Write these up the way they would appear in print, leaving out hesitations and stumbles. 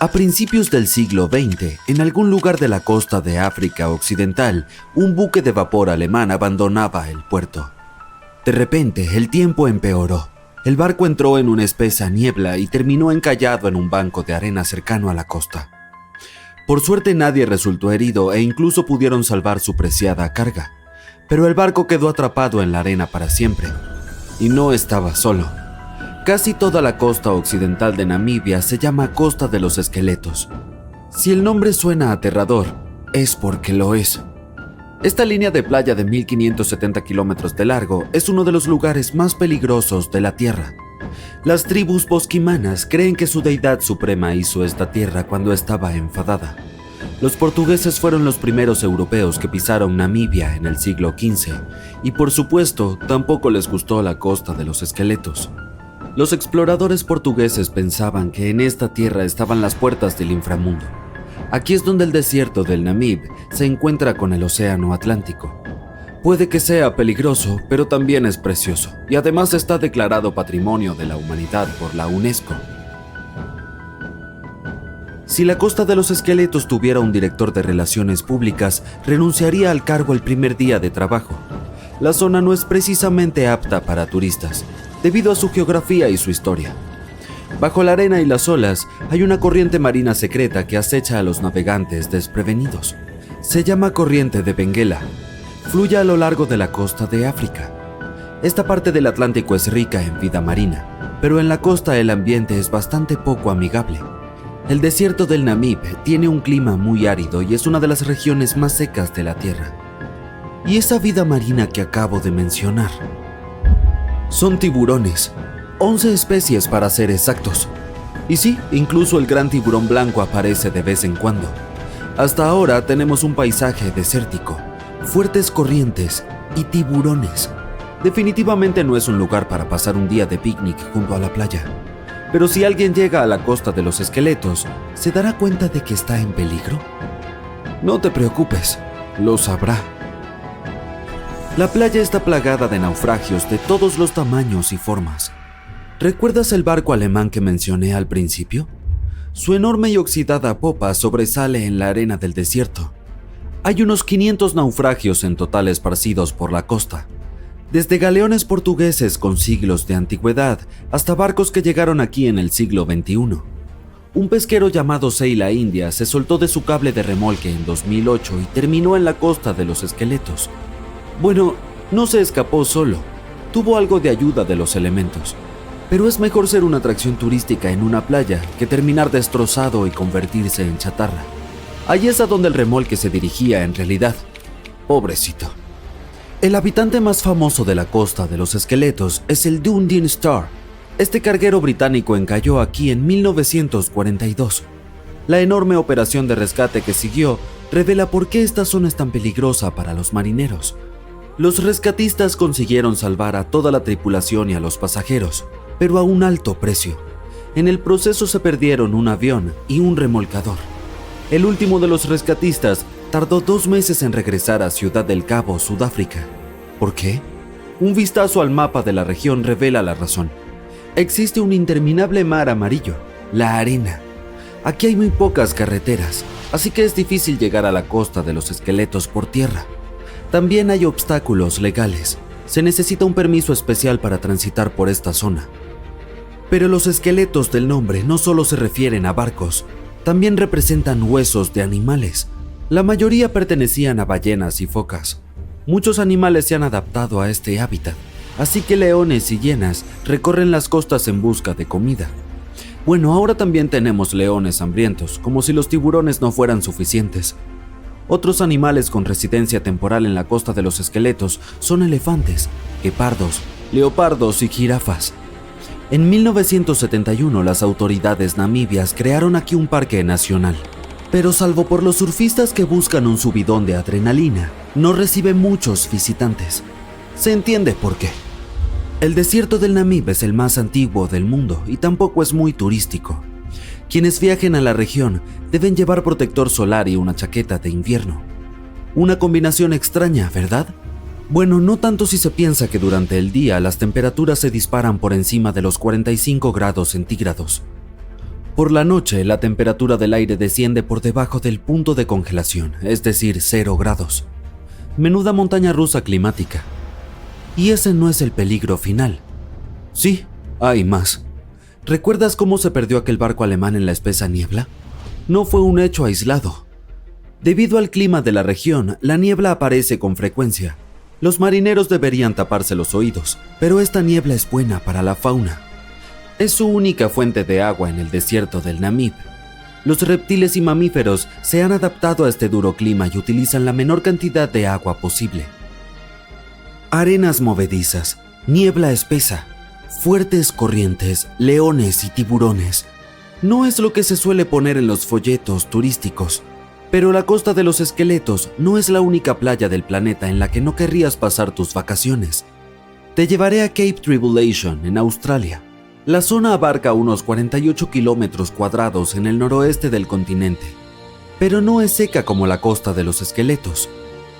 A principios del siglo XX, en algún lugar de la costa de África Occidental, un buque de vapor alemán abandonaba el puerto. De repente, el tiempo empeoró. El barco entró en una espesa niebla y terminó encallado en un banco de arena cercano a la costa. Por suerte nadie resultó herido e incluso pudieron salvar su preciada carga, pero el barco quedó atrapado en la arena para siempre. Y no estaba solo. Casi toda la costa occidental de Namibia se llama Costa de los Esqueletos. Si el nombre suena aterrador, es porque lo es. Esta línea de playa de 1570 kilómetros de largo es uno de los lugares más peligrosos de la Tierra. Las tribus bosquimanas creen que su deidad suprema hizo esta tierra cuando estaba enfadada. Los portugueses fueron los primeros europeos que pisaron Namibia en el siglo XV, y por supuesto, tampoco les gustó la Costa de los Esqueletos. Los exploradores portugueses pensaban que en esta tierra estaban las puertas del inframundo. Aquí es donde el desierto del Namib se encuentra con el océano Atlántico. Puede que sea peligroso, pero también es precioso, y además está declarado Patrimonio de la Humanidad por la UNESCO. Si la Costa de los Esqueletos tuviera un director de relaciones públicas, renunciaría al cargo el primer día de trabajo. La zona no es precisamente apta para turistas, debido a su geografía y su historia. Bajo la arena y las olas hay una corriente marina secreta que acecha a los navegantes desprevenidos. Se llama Corriente de Benguela. Fluye a lo largo de la costa de África. Esta parte del Atlántico es rica en vida marina, pero en la costa el ambiente es bastante poco amigable. El desierto del Namib tiene un clima muy árido y es una de las regiones más secas de la Tierra. Y esa vida marina que acabo de mencionar son tiburones, 11 especies para ser exactos. Y sí, incluso el gran tiburón blanco aparece de vez en cuando. Hasta ahora tenemos un paisaje desértico, fuertes corrientes y tiburones. Definitivamente no es un lugar para pasar un día de picnic junto a la playa. Pero si alguien llega a la Costa de los Esqueletos, ¿se dará cuenta de que está en peligro? No te preocupes, lo sabrá. La playa está plagada de naufragios de todos los tamaños y formas. ¿Recuerdas el barco alemán que mencioné al principio? Su enorme y oxidada popa sobresale en la arena del desierto. Hay unos 500 naufragios en total esparcidos por la costa, desde galeones portugueses con siglos de antigüedad hasta barcos que llegaron aquí en el siglo XXI. Un pesquero llamado Seila India se soltó de su cable de remolque en 2008 y terminó en la Costa de los Esqueletos. Bueno, no se escapó solo, tuvo algo de ayuda de los elementos, pero es mejor ser una atracción turística en una playa que terminar destrozado y convertirse en chatarra. Allí es a donde el remolque se dirigía en realidad. Pobrecito. El habitante más famoso de la Costa de los Esqueletos es el Dundee Star. Este carguero británico encalló aquí en 1942. La enorme operación de rescate que siguió revela por qué esta zona es tan peligrosa para los marineros. Los rescatistas consiguieron salvar a toda la tripulación y a los pasajeros, pero a un alto precio. En el proceso se perdieron un avión y un remolcador. El último de los rescatistas tardó 2 meses en regresar a Ciudad del Cabo, Sudáfrica. ¿Por qué? Un vistazo al mapa de la región revela la razón. Existe un interminable mar amarillo, la arena. Aquí hay muy pocas carreteras, así que es difícil llegar a la Costa de los Esqueletos por tierra. También hay obstáculos legales. Se necesita un permiso especial para transitar por esta zona. Pero los esqueletos del nombre no solo se refieren a barcos, también representan huesos de animales. La mayoría pertenecían a ballenas y focas. Muchos animales se han adaptado a este hábitat, así que leones y hienas recorren las costas en busca de comida. Bueno, ahora también tenemos leones hambrientos, como si los tiburones no fueran suficientes. Otros animales con residencia temporal en la Costa de los Esqueletos son elefantes, guepardos, leopardos y jirafas. En 1971 las autoridades namibias crearon aquí un parque nacional, pero salvo por los surfistas que buscan un subidón de adrenalina, no recibe muchos visitantes. Se entiende por qué. El desierto del Namib es el más antiguo del mundo y tampoco es muy turístico. Quienes viajen a la región deben llevar protector solar y una chaqueta de invierno. Una combinación extraña, ¿verdad? Bueno, no tanto si se piensa que durante el día las temperaturas se disparan por encima de los 45 grados centígrados. Por la noche, la temperatura del aire desciende por debajo del punto de congelación, es decir, 0 grados. Menuda montaña rusa climática. Y ese no es el peligro final. Sí, hay más. ¿Recuerdas cómo se perdió aquel barco alemán en la espesa niebla? No fue un hecho aislado. Debido al clima de la región, la niebla aparece con frecuencia. Los marineros deberían taparse los oídos, pero esta niebla es buena para la fauna. Es su única fuente de agua en el desierto del Namib. Los reptiles y mamíferos se han adaptado a este duro clima y utilizan la menor cantidad de agua posible. Arenas movedizas, niebla espesa, fuertes corrientes, leones y tiburones. No es lo que se suele poner en los folletos turísticos, pero la Costa de los Esqueletos no es la única playa del planeta en la que no querrías pasar tus vacaciones. Te llevaré a Cape Tribulation, en Australia. La zona abarca unos 48 kilómetros cuadrados en el noroeste del continente, pero no es seca como la Costa de los Esqueletos.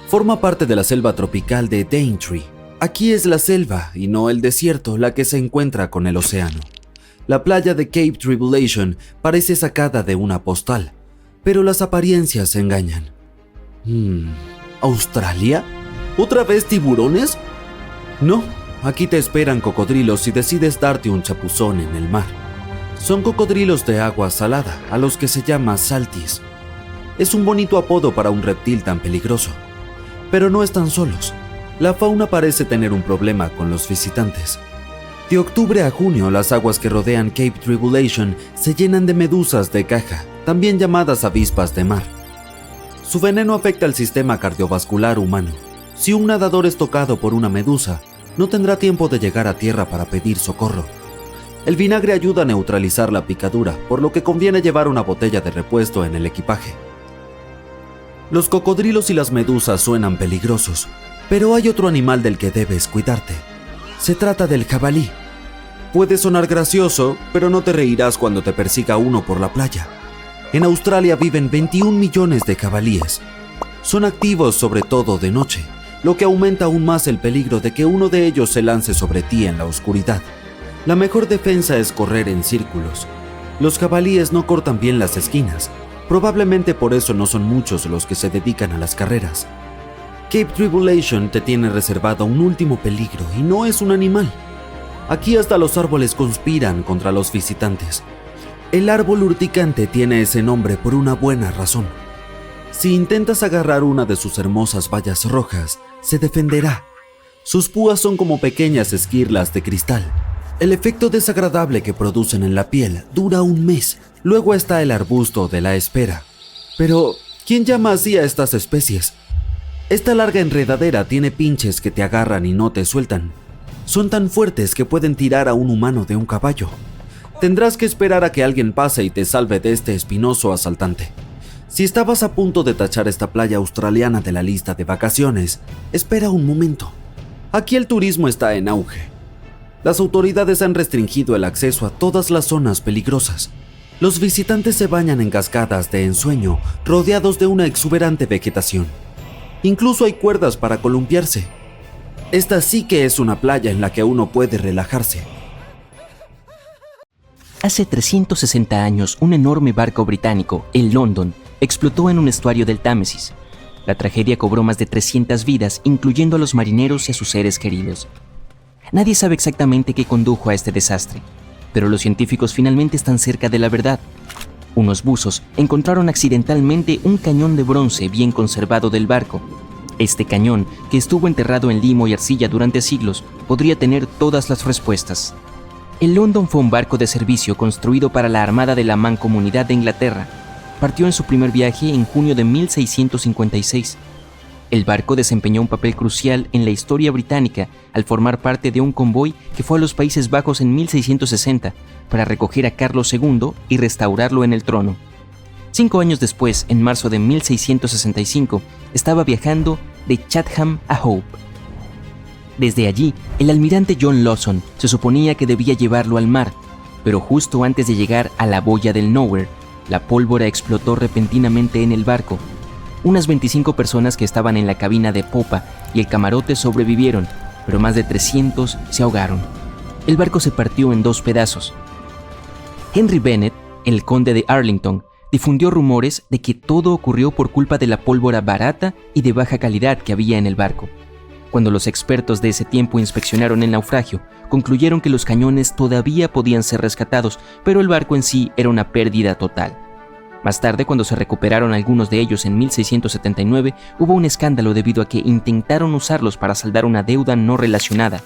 Forma parte de la selva tropical de Daintree. Aquí es la selva y no el desierto la que se encuentra con el océano. La playa de Cape Tribulation parece sacada de una postal, pero las apariencias engañan. ¿Australia? ¿Otra vez tiburones? No, aquí te esperan cocodrilos si decides darte un chapuzón en el mar. Son cocodrilos de agua salada, a los que se llama saltis. Es un bonito apodo para un reptil tan peligroso. Pero no están solos. La fauna parece tener un problema con los visitantes. De octubre a junio, las aguas que rodean Cape Tribulation se llenan de medusas de caja, también llamadas avispas de mar. Su veneno afecta al sistema cardiovascular humano. Si un nadador es tocado por una medusa, no tendrá tiempo de llegar a tierra para pedir socorro. El vinagre ayuda a neutralizar la picadura, por lo que conviene llevar una botella de repuesto en el equipaje. Los cocodrilos y las medusas suenan peligrosos, pero hay otro animal del que debes cuidarte. Se trata del jabalí. Puede sonar gracioso, pero no te reirás cuando te persiga uno por la playa. En Australia viven 21 millones de jabalíes. Son activos sobre todo de noche, lo que aumenta aún más el peligro de que uno de ellos se lance sobre ti en la oscuridad. La mejor defensa es correr en círculos. Los jabalíes no cortan bien las esquinas. Probablemente por eso no son muchos los que se dedican a las carreras. Cape Tribulation te tiene reservado un último peligro y no es un animal. Aquí hasta los árboles conspiran contra los visitantes. El árbol urticante tiene ese nombre por una buena razón. Si intentas agarrar una de sus hermosas bayas rojas, se defenderá. Sus púas son como pequeñas esquirlas de cristal. El efecto desagradable que producen en la piel dura un mes. Luego está el arbusto de la espera. Pero, ¿quién llama así a estas especies? Esta larga enredadera tiene pinches que te agarran y no te sueltan. Son tan fuertes que pueden tirar a un humano de un caballo. Tendrás que esperar a que alguien pase y te salve de este espinoso asaltante. Si estabas a punto de tachar esta playa australiana de la lista de vacaciones, espera un momento. Aquí el turismo está en auge. Las autoridades han restringido el acceso a todas las zonas peligrosas. Los visitantes se bañan en cascadas de ensueño rodeados de una exuberante vegetación. Incluso hay cuerdas para columpiarse. Esta sí que es una playa en la que uno puede relajarse. Hace 360 años, un enorme barco británico, el London, explotó en un estuario del Támesis. La tragedia cobró más de 300 vidas, incluyendo a los marineros y a sus seres queridos. Nadie sabe exactamente qué condujo a este desastre, pero los científicos finalmente están cerca de la verdad. Unos buzos encontraron accidentalmente un cañón de bronce bien conservado del barco. Este cañón, que estuvo enterrado en limo y arcilla durante siglos, podría tener todas las respuestas. El London fue un barco de servicio construido para la Armada de la Mancomunidad de Inglaterra. Partió en su primer viaje en junio de 1656. El barco desempeñó un papel crucial en la historia británica al formar parte de un convoy que fue a los Países Bajos en 1660 para recoger a Carlos II y restaurarlo en el trono. 5 años después, en marzo de 1665, estaba viajando de Chatham a Hope. Desde allí, el almirante John Lawson se suponía que debía llevarlo al mar, pero justo antes de llegar a la boya del Nowhere, la pólvora explotó repentinamente en el barco. Unas 25 personas que estaban en la cabina de popa y el camarote sobrevivieron, pero más de 300 se ahogaron. El barco se partió en 2 pedazos. Henry Bennett, el conde de Arlington, difundió rumores de que todo ocurrió por culpa de la pólvora barata y de baja calidad que había en el barco. Cuando los expertos de ese tiempo inspeccionaron el naufragio, concluyeron que los cañones todavía podían ser rescatados, pero el barco en sí era una pérdida total. Más tarde, cuando se recuperaron algunos de ellos en 1679, hubo un escándalo debido a que intentaron usarlos para saldar una deuda no relacionada.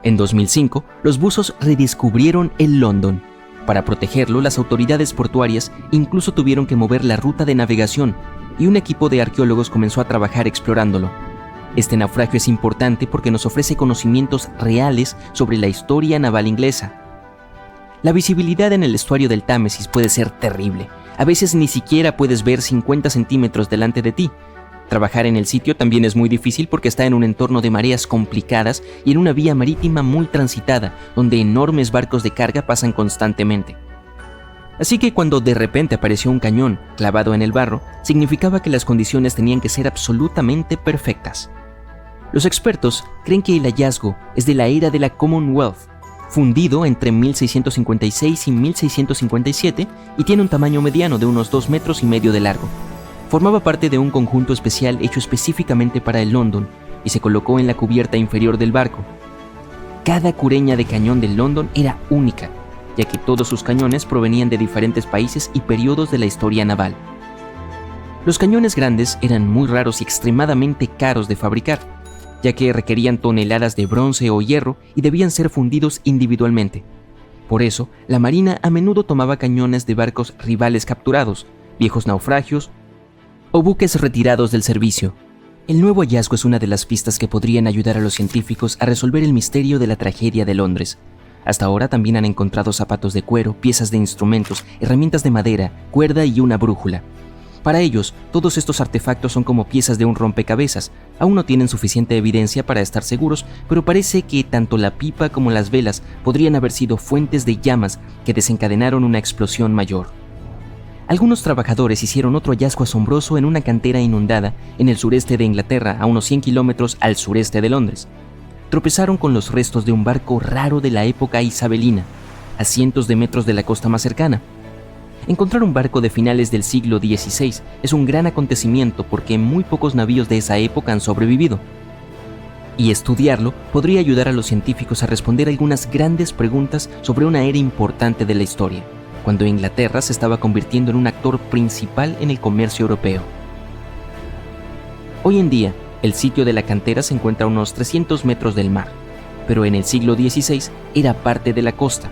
En 2005, los buzos redescubrieron el London. Para protegerlo, las autoridades portuarias incluso tuvieron que mover la ruta de navegación y un equipo de arqueólogos comenzó a trabajar explorándolo. Este naufragio es importante porque nos ofrece conocimientos reales sobre la historia naval inglesa. La visibilidad en el estuario del Támesis puede ser terrible. A veces ni siquiera puedes ver 50 centímetros delante de ti. Trabajar en el sitio también es muy difícil porque está en un entorno de mareas complicadas y en una vía marítima muy transitada, donde enormes barcos de carga pasan constantemente. Así que cuando de repente apareció un cañón clavado en el barro, significaba que las condiciones tenían que ser absolutamente perfectas. Los expertos creen que el hallazgo es de la era de la Commonwealth, fundido entre 1656 y 1657 y tiene un tamaño mediano de unos 2,5 metros de largo. Formaba parte de un conjunto especial hecho específicamente para el London y se colocó en la cubierta inferior del barco. Cada cureña de cañón del London era única, ya que todos sus cañones provenían de diferentes países y periodos de la historia naval. Los cañones grandes eran muy raros y extremadamente caros de fabricar, ya que requerían toneladas de bronce o hierro y debían ser fundidos individualmente. Por eso, la Marina a menudo tomaba cañones de barcos rivales capturados, viejos naufragios o buques retirados del servicio. El nuevo hallazgo es una de las pistas que podrían ayudar a los científicos a resolver el misterio de la tragedia de Londres. Hasta ahora también han encontrado zapatos de cuero, piezas de instrumentos, herramientas de madera, cuerda y una brújula. Para ellos, todos estos artefactos son como piezas de un rompecabezas. Aún no tienen suficiente evidencia para estar seguros, pero parece que tanto la pipa como las velas podrían haber sido fuentes de llamas que desencadenaron una explosión mayor. Algunos trabajadores hicieron otro hallazgo asombroso en una cantera inundada en el sureste de Inglaterra, a unos 100 kilómetros al sureste de Londres. Tropezaron con los restos de un barco raro de la época isabelina, a cientos de metros de la costa más cercana. Encontrar un barco de finales del siglo XVI es un gran acontecimiento porque muy pocos navíos de esa época han sobrevivido. Y estudiarlo podría ayudar a los científicos a responder algunas grandes preguntas sobre una era importante de la historia, cuando Inglaterra se estaba convirtiendo en un actor principal en el comercio europeo. Hoy en día, el sitio de la cantera se encuentra a unos 300 metros del mar, pero en el siglo XVI era parte de la costa.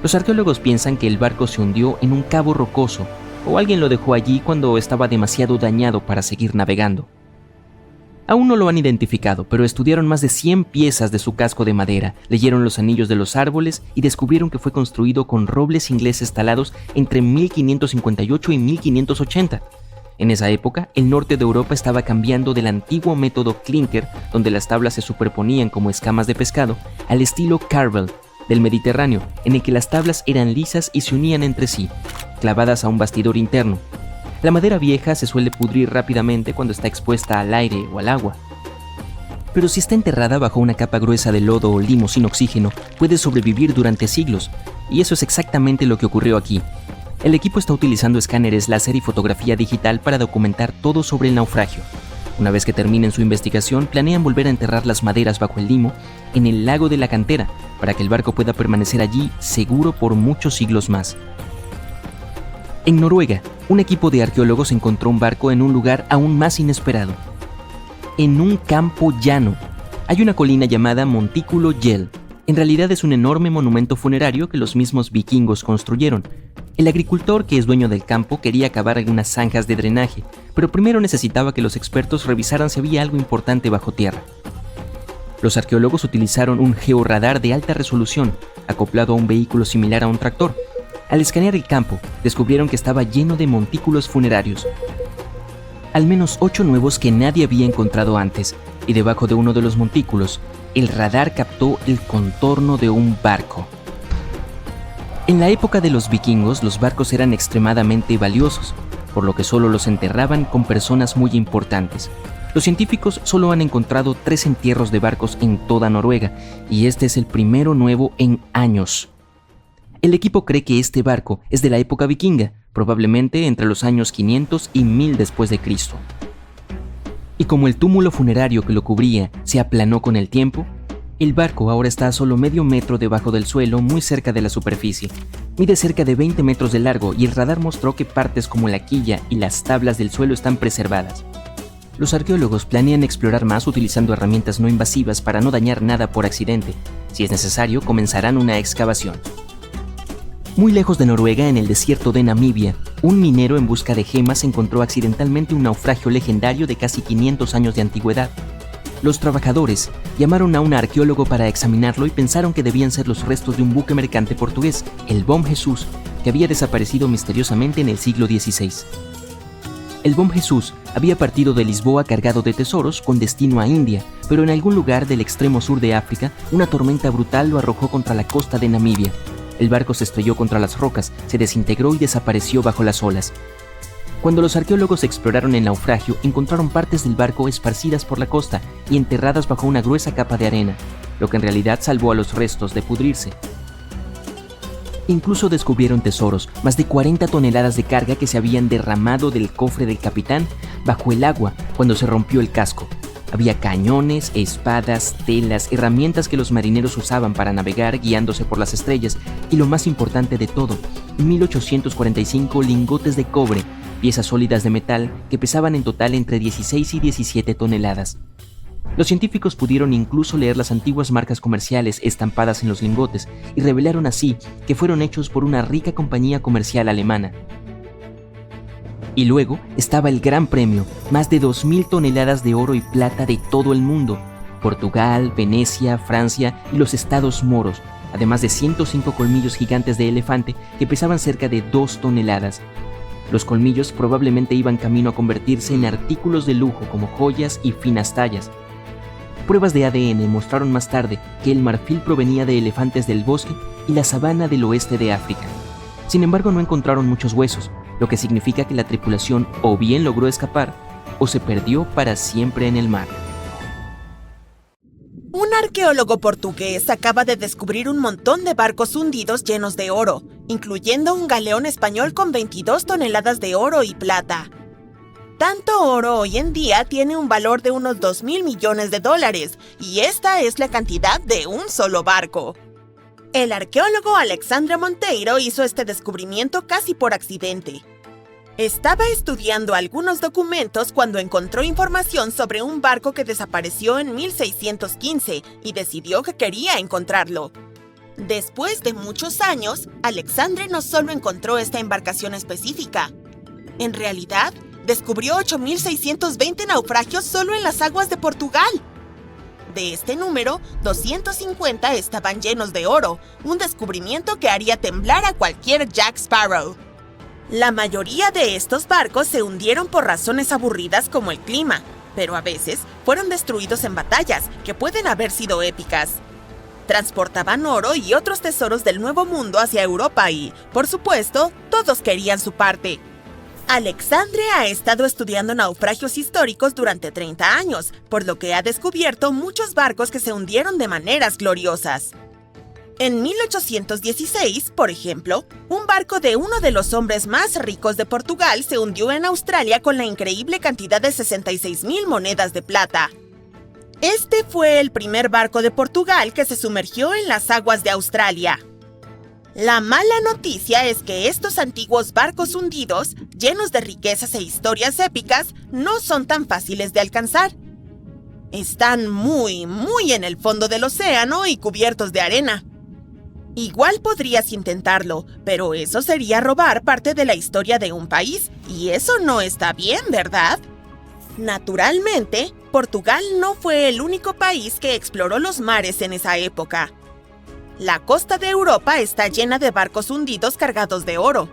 Los arqueólogos piensan que el barco se hundió en un cabo rocoso o alguien lo dejó allí cuando estaba demasiado dañado para seguir navegando. Aún no lo han identificado, pero estudiaron más de 100 piezas de su casco de madera, leyeron los anillos de los árboles y descubrieron que fue construido con robles ingleses talados entre 1558 y 1580. En esa época, el norte de Europa estaba cambiando del antiguo método clinker, donde las tablas se superponían como escamas de pescado, al estilo Carvel del Mediterráneo, en el que las tablas eran lisas y se unían entre sí, clavadas a un bastidor interno. La madera vieja se suele pudrir rápidamente cuando está expuesta al aire o al agua. Pero si está enterrada bajo una capa gruesa de lodo o limo sin oxígeno, puede sobrevivir durante siglos, y eso es exactamente lo que ocurrió aquí. El equipo está utilizando escáneres láser y fotografía digital para documentar todo sobre el naufragio. Una vez que terminen su investigación, planean volver a enterrar las maderas bajo el limo en el lago de la cantera, para que el barco pueda permanecer allí seguro por muchos siglos más. En Noruega, un equipo de arqueólogos encontró un barco en un lugar aún más inesperado. En un campo llano, hay una colina llamada Montículo Yell. En realidad es un enorme monumento funerario que los mismos vikingos construyeron. El agricultor, que es dueño del campo, quería cavar algunas zanjas de drenaje, pero primero necesitaba que los expertos revisaran si había algo importante bajo tierra. Los arqueólogos utilizaron un georradar de alta resolución, acoplado a un vehículo similar a un tractor. Al escanear el campo, descubrieron que estaba lleno de montículos funerarios. Al menos 8 nuevos que nadie había encontrado antes, y debajo de uno de los montículos, el radar captó el contorno de un barco. En la época de los vikingos, los barcos eran extremadamente valiosos, por lo que solo los enterraban con personas muy importantes. Los científicos solo han encontrado 3 entierros de barcos en toda Noruega, y este es el primero nuevo en años. El equipo cree que este barco es de la época vikinga, probablemente entre los años 500 y 1000 después de Cristo. Y como el túmulo funerario que lo cubría se aplanó con el tiempo, el barco ahora está a solo medio metro debajo del suelo, muy cerca de la superficie. Mide cerca de 20 metros de largo y el radar mostró que partes como la quilla y las tablas del suelo están preservadas. Los arqueólogos planean explorar más utilizando herramientas no invasivas para no dañar nada por accidente. Si es necesario, comenzarán una excavación. Muy lejos de Noruega, en el desierto de Namibia, un minero en busca de gemas encontró accidentalmente un naufragio legendario de casi 500 años de antigüedad. Los trabajadores llamaron a un arqueólogo para examinarlo y pensaron que debían ser los restos de un buque mercante portugués, el Bom Jesus, que había desaparecido misteriosamente en el siglo XVI. El Bom Jesus había partido de Lisboa cargado de tesoros con destino a India, pero en algún lugar del extremo sur de África, una tormenta brutal lo arrojó contra la costa de Namibia. El barco se estrelló contra las rocas, se desintegró y desapareció bajo las olas. Cuando los arqueólogos exploraron el naufragio, encontraron partes del barco esparcidas por la costa y enterradas bajo una gruesa capa de arena, lo que en realidad salvó a los restos de pudrirse. Incluso descubrieron tesoros, más de 40 toneladas de carga que se habían derramado del cofre del capitán bajo el agua cuando se rompió el casco. Había cañones, espadas, telas, herramientas que los marineros usaban para navegar guiándose por las estrellas y lo más importante de todo, 1845 lingotes de cobre, piezas sólidas de metal que pesaban en total entre 16 y 17 toneladas. Los científicos pudieron incluso leer las antiguas marcas comerciales estampadas en los lingotes y revelaron así que fueron hechos por una rica compañía comercial alemana. Y luego estaba el gran premio, más de 2.000 toneladas de oro y plata de todo el mundo, Portugal, Venecia, Francia y los estados moros, además de 105 colmillos gigantes de elefante que pesaban cerca de 2 toneladas. Los colmillos probablemente iban camino a convertirse en artículos de lujo como joyas y finas tallas. Pruebas de ADN mostraron más tarde que el marfil provenía de elefantes del bosque y la sabana del oeste de África. Sin embargo, no encontraron muchos huesos, lo que significa que la tripulación o bien logró escapar o se perdió para siempre en el mar. Un arqueólogo portugués acaba de descubrir un montón de barcos hundidos llenos de oro, incluyendo un galeón español con 22 toneladas de oro y plata. Tanto oro hoy en día tiene un valor de unos 2.000 millones de dólares, y esta es la cantidad de un solo barco. El arqueólogo Alexandre Monteiro hizo este descubrimiento casi por accidente. Estaba estudiando algunos documentos cuando encontró información sobre un barco que desapareció en 1615 y decidió que quería encontrarlo. Después de muchos años, Alexandre no solo encontró esta embarcación específica. En realidad, descubrió 8.620 naufragios solo en las aguas de Portugal. De este número, 250 estaban llenos de oro, un descubrimiento que haría temblar a cualquier Jack Sparrow. La mayoría de estos barcos se hundieron por razones aburridas como el clima, pero a veces fueron destruidos en batallas que pueden haber sido épicas. Transportaban oro y otros tesoros del Nuevo Mundo hacia Europa y, por supuesto, todos querían su parte. Alexandre ha estado estudiando naufragios históricos durante 30 años, por lo que ha descubierto muchos barcos que se hundieron de maneras gloriosas. En 1816, por ejemplo, un barco de uno de los hombres más ricos de Portugal se hundió en Australia con la increíble cantidad de 66.000 monedas de plata. Este fue el primer barco de Portugal que se sumergió en las aguas de Australia. La mala noticia es que estos antiguos barcos hundidos, llenos de riquezas e historias épicas, no son tan fáciles de alcanzar. Están muy en el fondo del océano y cubiertos de arena. Igual podrías intentarlo, pero eso sería robar parte de la historia de un país, y eso no está bien, ¿verdad? Naturalmente, Portugal no fue el único país que exploró los mares en esa época. La costa de Europa está llena de barcos hundidos cargados de oro.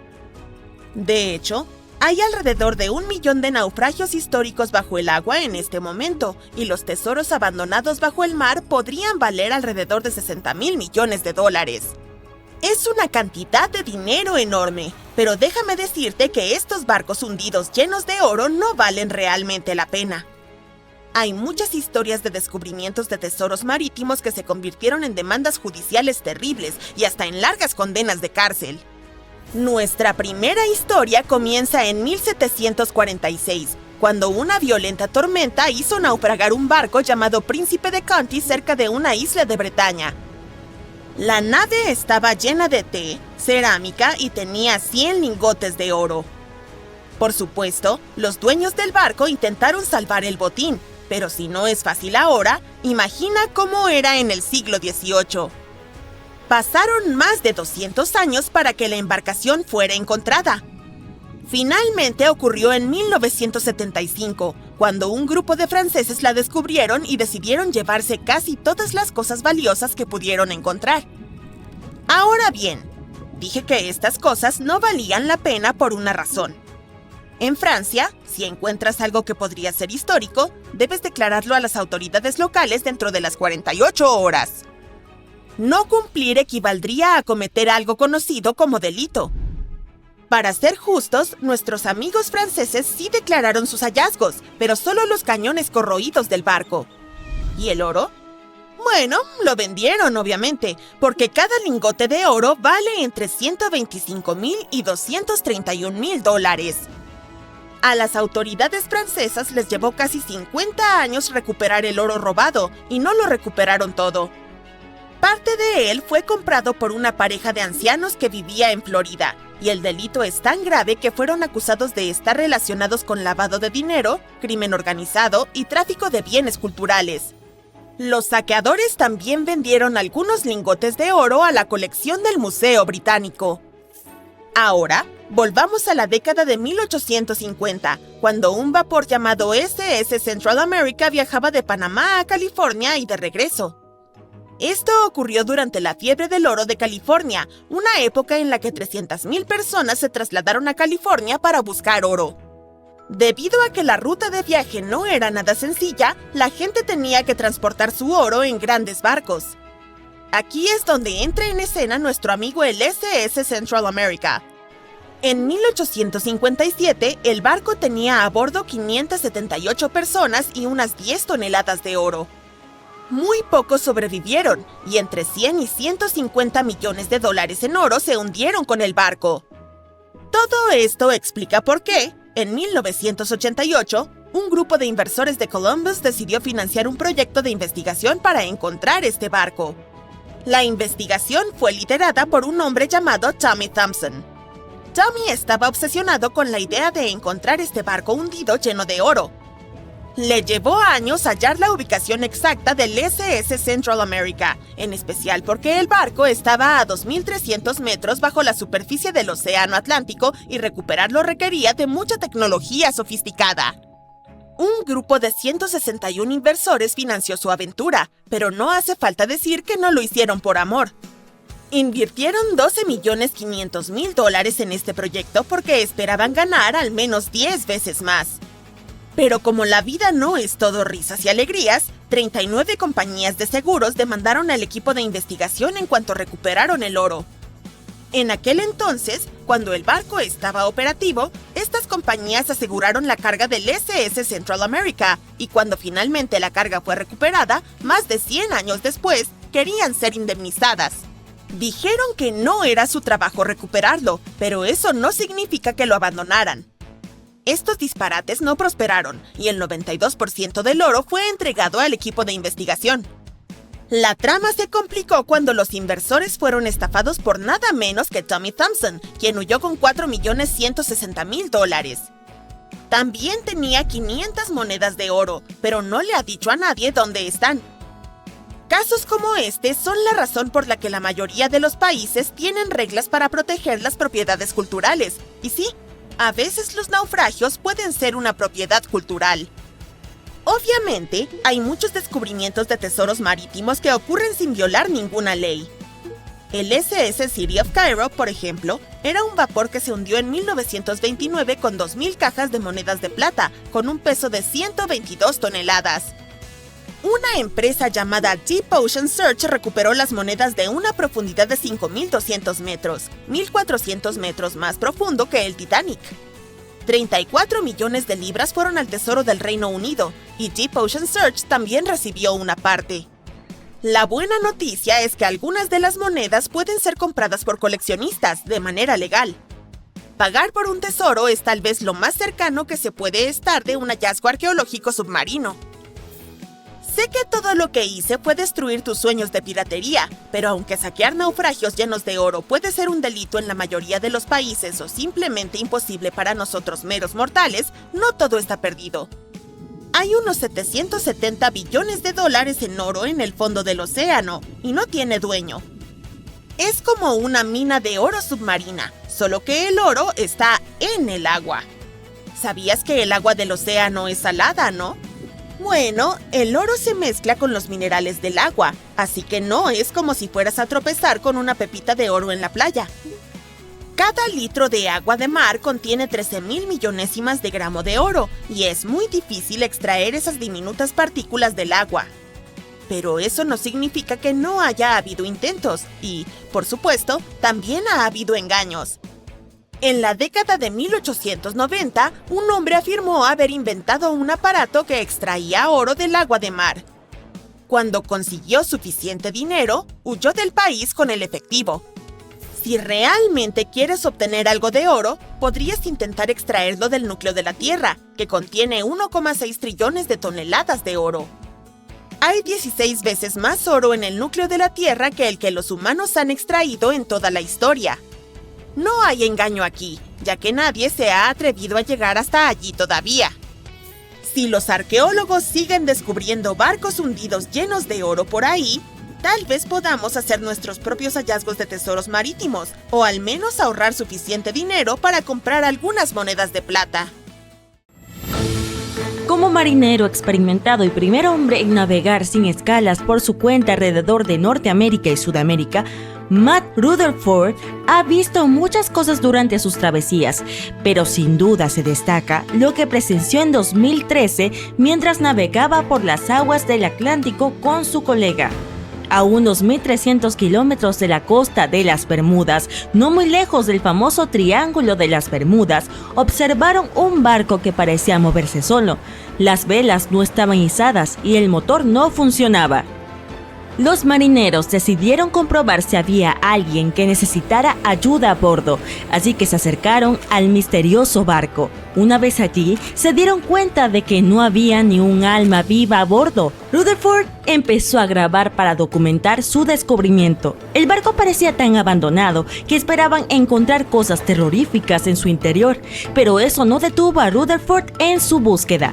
De hecho, hay alrededor de 1 millón de naufragios históricos bajo el agua en este momento, y los tesoros abandonados bajo el mar podrían valer alrededor de 60.000 millones de dólares. Es una cantidad de dinero enorme, pero déjame decirte que estos barcos hundidos llenos de oro no valen realmente la pena. Hay muchas historias de descubrimientos de tesoros marítimos que se convirtieron en demandas judiciales terribles y hasta en largas condenas de cárcel. Nuestra primera historia comienza en 1746, cuando una violenta tormenta hizo naufragar un barco llamado Príncipe de Conti cerca de una isla de Bretaña. La nave estaba llena de té, cerámica y tenía 100 lingotes de oro. Por supuesto, los dueños del barco intentaron salvar el botín, pero si no es fácil ahora, imagina cómo era en el siglo XVIII. Pasaron más de 200 años para que la embarcación fuera encontrada. Finalmente ocurrió en 1975, cuando un grupo de franceses la descubrieron y decidieron llevarse casi todas las cosas valiosas que pudieron encontrar. Ahora bien, dije que estas cosas no valían la pena por una razón. En Francia, si encuentras algo que podría ser histórico, debes declararlo a las autoridades locales dentro de las 48 horas. No cumplir equivaldría a cometer algo conocido como delito. Para ser justos, nuestros amigos franceses sí declararon sus hallazgos, pero solo los cañones corroídos del barco. ¿Y el oro? Bueno, lo vendieron, obviamente, porque cada lingote de oro vale entre $125,000 y $231,000. A las autoridades francesas les llevó casi 50 años recuperar el oro robado, y no lo recuperaron todo. Parte de él fue comprado por una pareja de ancianos que vivía en Florida, y el delito es tan grave que fueron acusados de estar relacionados con lavado de dinero, crimen organizado y tráfico de bienes culturales. Los saqueadores también vendieron algunos lingotes de oro a la colección del Museo Británico. Ahora, volvamos a la década de 1850, cuando un vapor llamado SS Central America viajaba de Panamá a California y de regreso. Esto ocurrió durante la fiebre del oro de California, una época en la que 300,000 personas se trasladaron a California para buscar oro. Debido a que la ruta de viaje no era nada sencilla, la gente tenía que transportar su oro en grandes barcos. Aquí es donde entra en escena nuestro amigo el SS Central America. En 1857, el barco tenía a bordo 578 personas y unas 10 toneladas de oro. Muy pocos sobrevivieron, y entre 100 y 150 millones de dólares en oro se hundieron con el barco. Todo esto explica por qué, en 1988, un grupo de inversores de Columbus decidió financiar un proyecto de investigación para encontrar este barco. La investigación fue liderada por un hombre llamado Tommy Thompson. Tommy estaba obsesionado con la idea de encontrar este barco hundido lleno de oro. Le llevó años hallar la ubicación exacta del SS Central America, en especial porque el barco estaba a 2.300 metros bajo la superficie del Océano Atlántico y recuperarlo requería de mucha tecnología sofisticada. Un grupo de 161 inversores financió su aventura, pero no hace falta decir que no lo hicieron por amor. Invirtieron $12,500,000 en este proyecto porque esperaban ganar al menos 10 veces más. Pero como la vida no es todo risas y alegrías, 39 compañías de seguros demandaron al equipo de investigación en cuanto recuperaron el oro. En aquel entonces, cuando el barco estaba operativo, estas compañías aseguraron la carga del SS Central America, y cuando finalmente la carga fue recuperada, más de 100 años después, querían ser indemnizadas. Dijeron que no era su trabajo recuperarlo, pero eso no significa que lo abandonaran. Estos disparates no prosperaron, y el 92% del oro fue entregado al equipo de investigación. La trama se complicó cuando los inversores fueron estafados por nada menos que Tommy Thompson, quien huyó con $4,160,000. También tenía 500 monedas de oro, pero no le ha dicho a nadie dónde están. Casos como este son la razón por la que la mayoría de los países tienen reglas para proteger las propiedades culturales. Y sí, a veces los naufragios pueden ser una propiedad cultural. Obviamente, hay muchos descubrimientos de tesoros marítimos que ocurren sin violar ninguna ley. El SS City of Cairo, por ejemplo, era un vapor que se hundió en 1929 con 2,000 cajas de monedas de plata, con un peso de 122 toneladas. Una empresa llamada Deep Ocean Search recuperó las monedas de una profundidad de 5,200 metros, 1,400 metros más profundo que el Titanic. 34 millones de libras fueron al Tesoro del Reino Unido y Deep Ocean Search también recibió una parte. La buena noticia es que algunas de las monedas pueden ser compradas por coleccionistas de manera legal. Pagar por un tesoro es tal vez lo más cercano que se puede estar de un hallazgo arqueológico submarino. Sé que todo lo que hice fue destruir tus sueños de piratería, pero aunque saquear naufragios llenos de oro puede ser un delito en la mayoría de los países o simplemente imposible para nosotros meros mortales, no todo está perdido. Hay unos 770 billones de dólares en oro en el fondo del océano y no tiene dueño. Es como una mina de oro submarina, solo que el oro está en el agua. ¿Sabías que el agua del océano es salada, no? Bueno, el oro se mezcla con los minerales del agua, así que no es como si fueras a tropezar con una pepita de oro en la playa. Cada litro de agua de mar contiene 13,000 millonésimas de gramo de oro, y es muy difícil extraer esas diminutas partículas del agua. Pero eso no significa que no haya habido intentos, y, por supuesto, también ha habido engaños. En la década de 1890, un hombre afirmó haber inventado un aparato que extraía oro del agua de mar. Cuando consiguió suficiente dinero, huyó del país con el efectivo. Si realmente quieres obtener algo de oro, podrías intentar extraerlo del núcleo de la Tierra, que contiene 1,6 trillones de toneladas de oro. Hay 16 veces más oro en el núcleo de la Tierra que el que los humanos han extraído en toda la historia. No hay engaño aquí, ya que nadie se ha atrevido a llegar hasta allí todavía. Si los arqueólogos siguen descubriendo barcos hundidos llenos de oro por ahí, tal vez podamos hacer nuestros propios hallazgos de tesoros marítimos, o al menos ahorrar suficiente dinero para comprar algunas monedas de plata. Como marinero experimentado y primer hombre en navegar sin escalas por su cuenta alrededor de Norteamérica y Sudamérica, Matt Rutherford ha visto muchas cosas durante sus travesías, pero sin duda se destaca lo que presenció en 2013 mientras navegaba por las aguas del Atlántico con su colega. A unos 1.300 kilómetros de la costa de las Bermudas, no muy lejos del famoso Triángulo de las Bermudas, observaron un barco que parecía moverse solo. Las velas no estaban izadas y el motor no funcionaba. Los marineros decidieron comprobar si había alguien que necesitara ayuda a bordo, así que se acercaron al misterioso barco. Una vez allí, se dieron cuenta de que no había ni un alma viva a bordo. Rutherford empezó a grabar para documentar su descubrimiento. El barco parecía tan abandonado que esperaban encontrar cosas terroríficas en su interior, pero eso no detuvo a Rutherford en su búsqueda.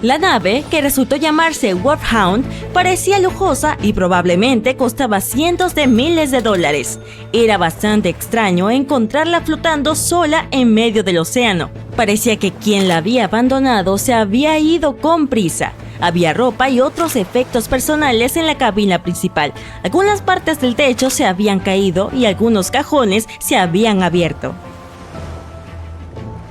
La nave, que resultó llamarse Wolfhound, parecía lujosa y probablemente costaba cientos de miles de dólares. Era bastante extraño encontrarla flotando sola en medio del océano. Parecía que quien la había abandonado se había ido con prisa. Había ropa y otros efectos personales en la cabina principal. Algunas partes del techo se habían caído y algunos cajones se habían abierto.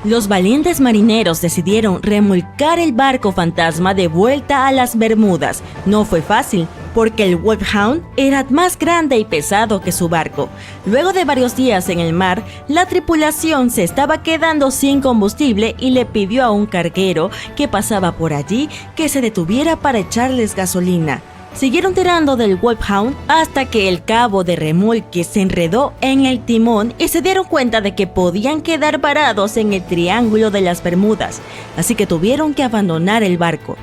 Los valientes marineros decidieron remolcar el barco fantasma de vuelta a las Bermudas. No fue fácil, porque el Wolfhound era más grande y pesado que su barco. Luego de varios días en el mar, la tripulación se estaba quedando sin combustible y le pidió a un carguero que pasaba por allí que se detuviera para echarles gasolina. Siguieron tirando del Wolfhound hasta que el cabo de remolque se enredó en el timón y se dieron cuenta de que podían quedar varados en el Triángulo de las Bermudas, así que tuvieron que abandonar el barco.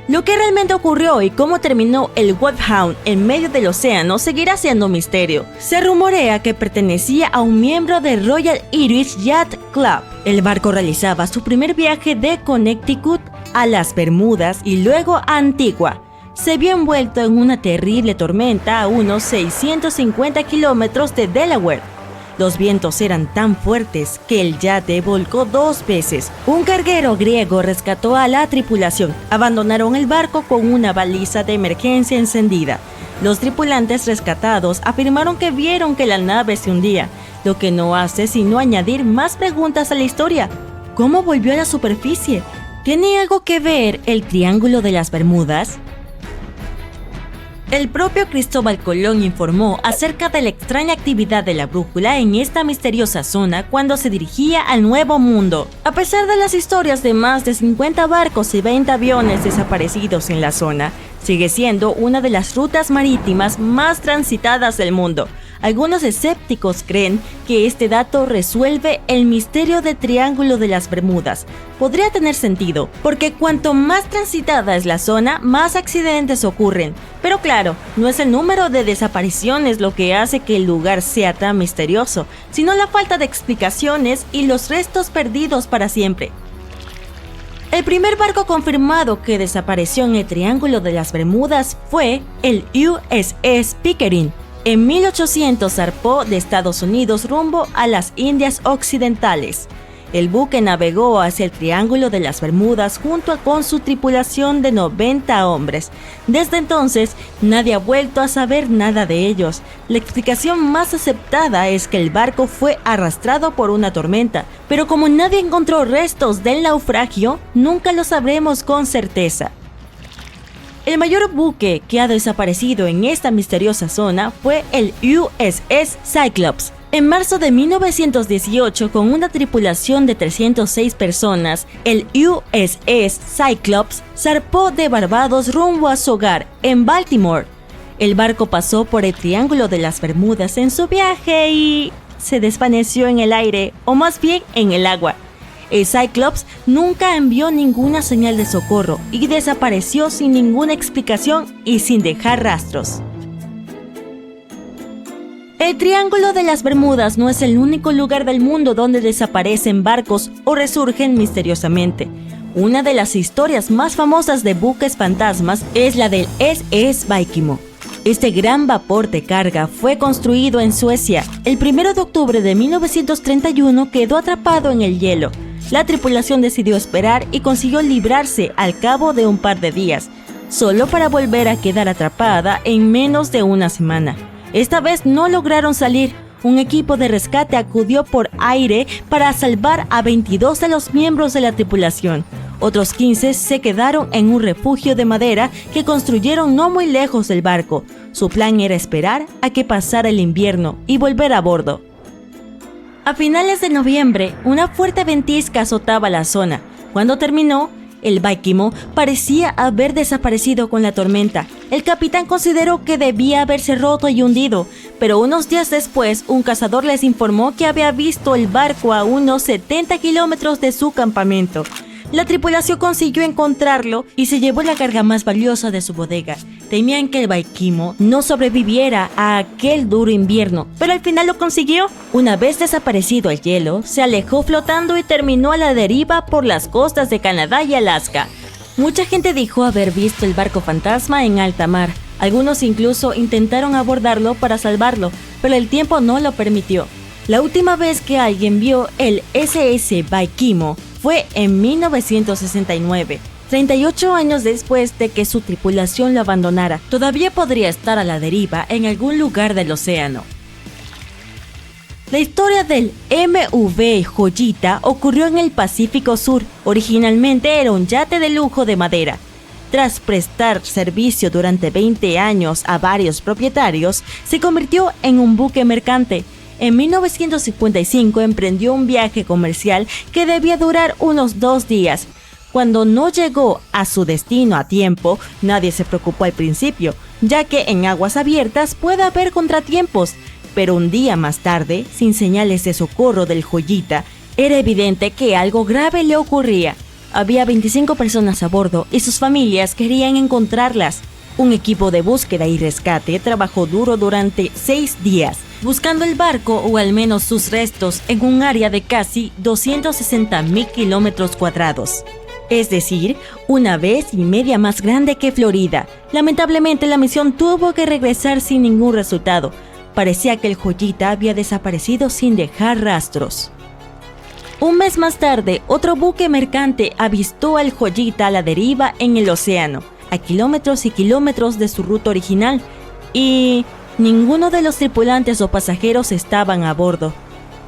Lo que realmente ocurrió y cómo terminó el Wolfhound en medio del océano seguirá siendo un misterio. Se rumorea que pertenecía a un miembro del Royal Irish Yacht Club. El barco realizaba su primer viaje de Connecticut a las Bermudas y luego a Antigua. Se vio envuelto en una terrible tormenta a unos 650 kilómetros de Delaware. Los vientos eran tan fuertes que el yate volcó 2 veces. Un carguero griego rescató a la tripulación. Abandonaron el barco con una baliza de emergencia encendida. Los tripulantes rescatados afirmaron que vieron que la nave se hundía, lo que no hace sino añadir más preguntas a la historia. ¿Cómo volvió a la superficie? ¿Tiene algo que ver el Triángulo de las Bermudas? El propio Cristóbal Colón informó acerca de la extraña actividad de la brújula en esta misteriosa zona cuando se dirigía al Nuevo Mundo. A pesar de las historias de más de 50 barcos y 20 aviones desaparecidos en la zona, sigue siendo una de las rutas marítimas más transitadas del mundo. Algunos escépticos creen que este dato resuelve el misterio del Triángulo de las Bermudas. Podría tener sentido, porque cuanto más transitada es la zona, más accidentes ocurren. Pero claro, no es el número de desapariciones lo que hace que el lugar sea tan misterioso, sino la falta de explicaciones y los restos perdidos para siempre. El primer barco confirmado que desapareció en el Triángulo de las Bermudas fue el USS Pickering. En 1800 zarpó de Estados Unidos rumbo a las Indias Occidentales. El buque navegó hacia el Triángulo de las Bermudas junto con su tripulación de 90 hombres. Desde entonces, nadie ha vuelto a saber nada de ellos. La explicación más aceptada es que el barco fue arrastrado por una tormenta, pero como nadie encontró restos del naufragio, nunca lo sabremos con certeza. El mayor buque que ha desaparecido en esta misteriosa zona fue el USS Cyclops. En marzo de 1918, con una tripulación de 306 personas, el USS Cyclops zarpó de Barbados rumbo a su hogar, en Baltimore. El barco pasó por el Triángulo de las Bermudas en su viaje y se desvaneció en el aire, o más bien en el agua. El Cyclops nunca envió ninguna señal de socorro y desapareció sin ninguna explicación y sin dejar rastros. El Triángulo de las Bermudas no es el único lugar del mundo donde desaparecen barcos o resurgen misteriosamente. Una de las historias más famosas de buques fantasmas es la del SS Vikimo. Este gran vapor de carga fue construido en Suecia. El 1 de octubre de 1931 quedó atrapado en el hielo. La tripulación decidió esperar y consiguió librarse al cabo de un par de días, solo para volver a quedar atrapada en menos de una semana. Esta vez no lograron salir. Un equipo de rescate acudió por aire para salvar a 22 de los miembros de la tripulación. Otros 15 se quedaron en un refugio de madera que construyeron no muy lejos del barco. Su plan era esperar a que pasara el invierno y volver a bordo. A finales de noviembre, una fuerte ventisca azotaba la zona. Cuando terminó, el Vikimo parecía haber desaparecido con la tormenta. El capitán consideró que debía haberse roto y hundido, pero unos días después, un cazador les informó que había visto el barco a unos 70 kilómetros de su campamento. La tripulación consiguió encontrarlo y se llevó la carga más valiosa de su bodega. Temían que el Vikimo no sobreviviera a aquel duro invierno, pero al final lo consiguió. Una vez desaparecido el hielo, se alejó flotando y terminó a la deriva por las costas de Canadá y Alaska. Mucha gente dijo haber visto el barco fantasma en alta mar. Algunos incluso intentaron abordarlo para salvarlo, pero el tiempo no lo permitió. La última vez que alguien vio el SS Vikimo fue en 1969, 38 años después de que su tripulación lo abandonara. Todavía podría estar a la deriva en algún lugar del océano. La historia del MV Joyita ocurrió en el Pacífico Sur. Originalmente era un yate de lujo de madera. Tras prestar servicio durante 20 años a varios propietarios, se convirtió en un buque mercante. En 1955 emprendió un viaje comercial que debía durar unos 2 días. Cuando no llegó a su destino a tiempo, nadie se preocupó al principio, ya que en aguas abiertas puede haber contratiempos. Pero un día más tarde, sin señales de socorro del Joyita, era evidente que algo grave le ocurría. Había 25 personas a bordo y sus familias querían encontrarlas. Un equipo de búsqueda y rescate trabajó duro durante 6 días, buscando el barco o al menos sus restos en un área de casi 260,000 kilómetros cuadrados. Es decir, 1,5 veces más grande que Florida. Lamentablemente la misión tuvo que regresar sin ningún resultado. Parecía que el Joyita había desaparecido sin dejar rastros. Un mes más tarde, otro buque mercante avistó al Joyita a la deriva en el océano, a kilómetros y kilómetros de su ruta original, y ninguno de los tripulantes o pasajeros estaban a bordo.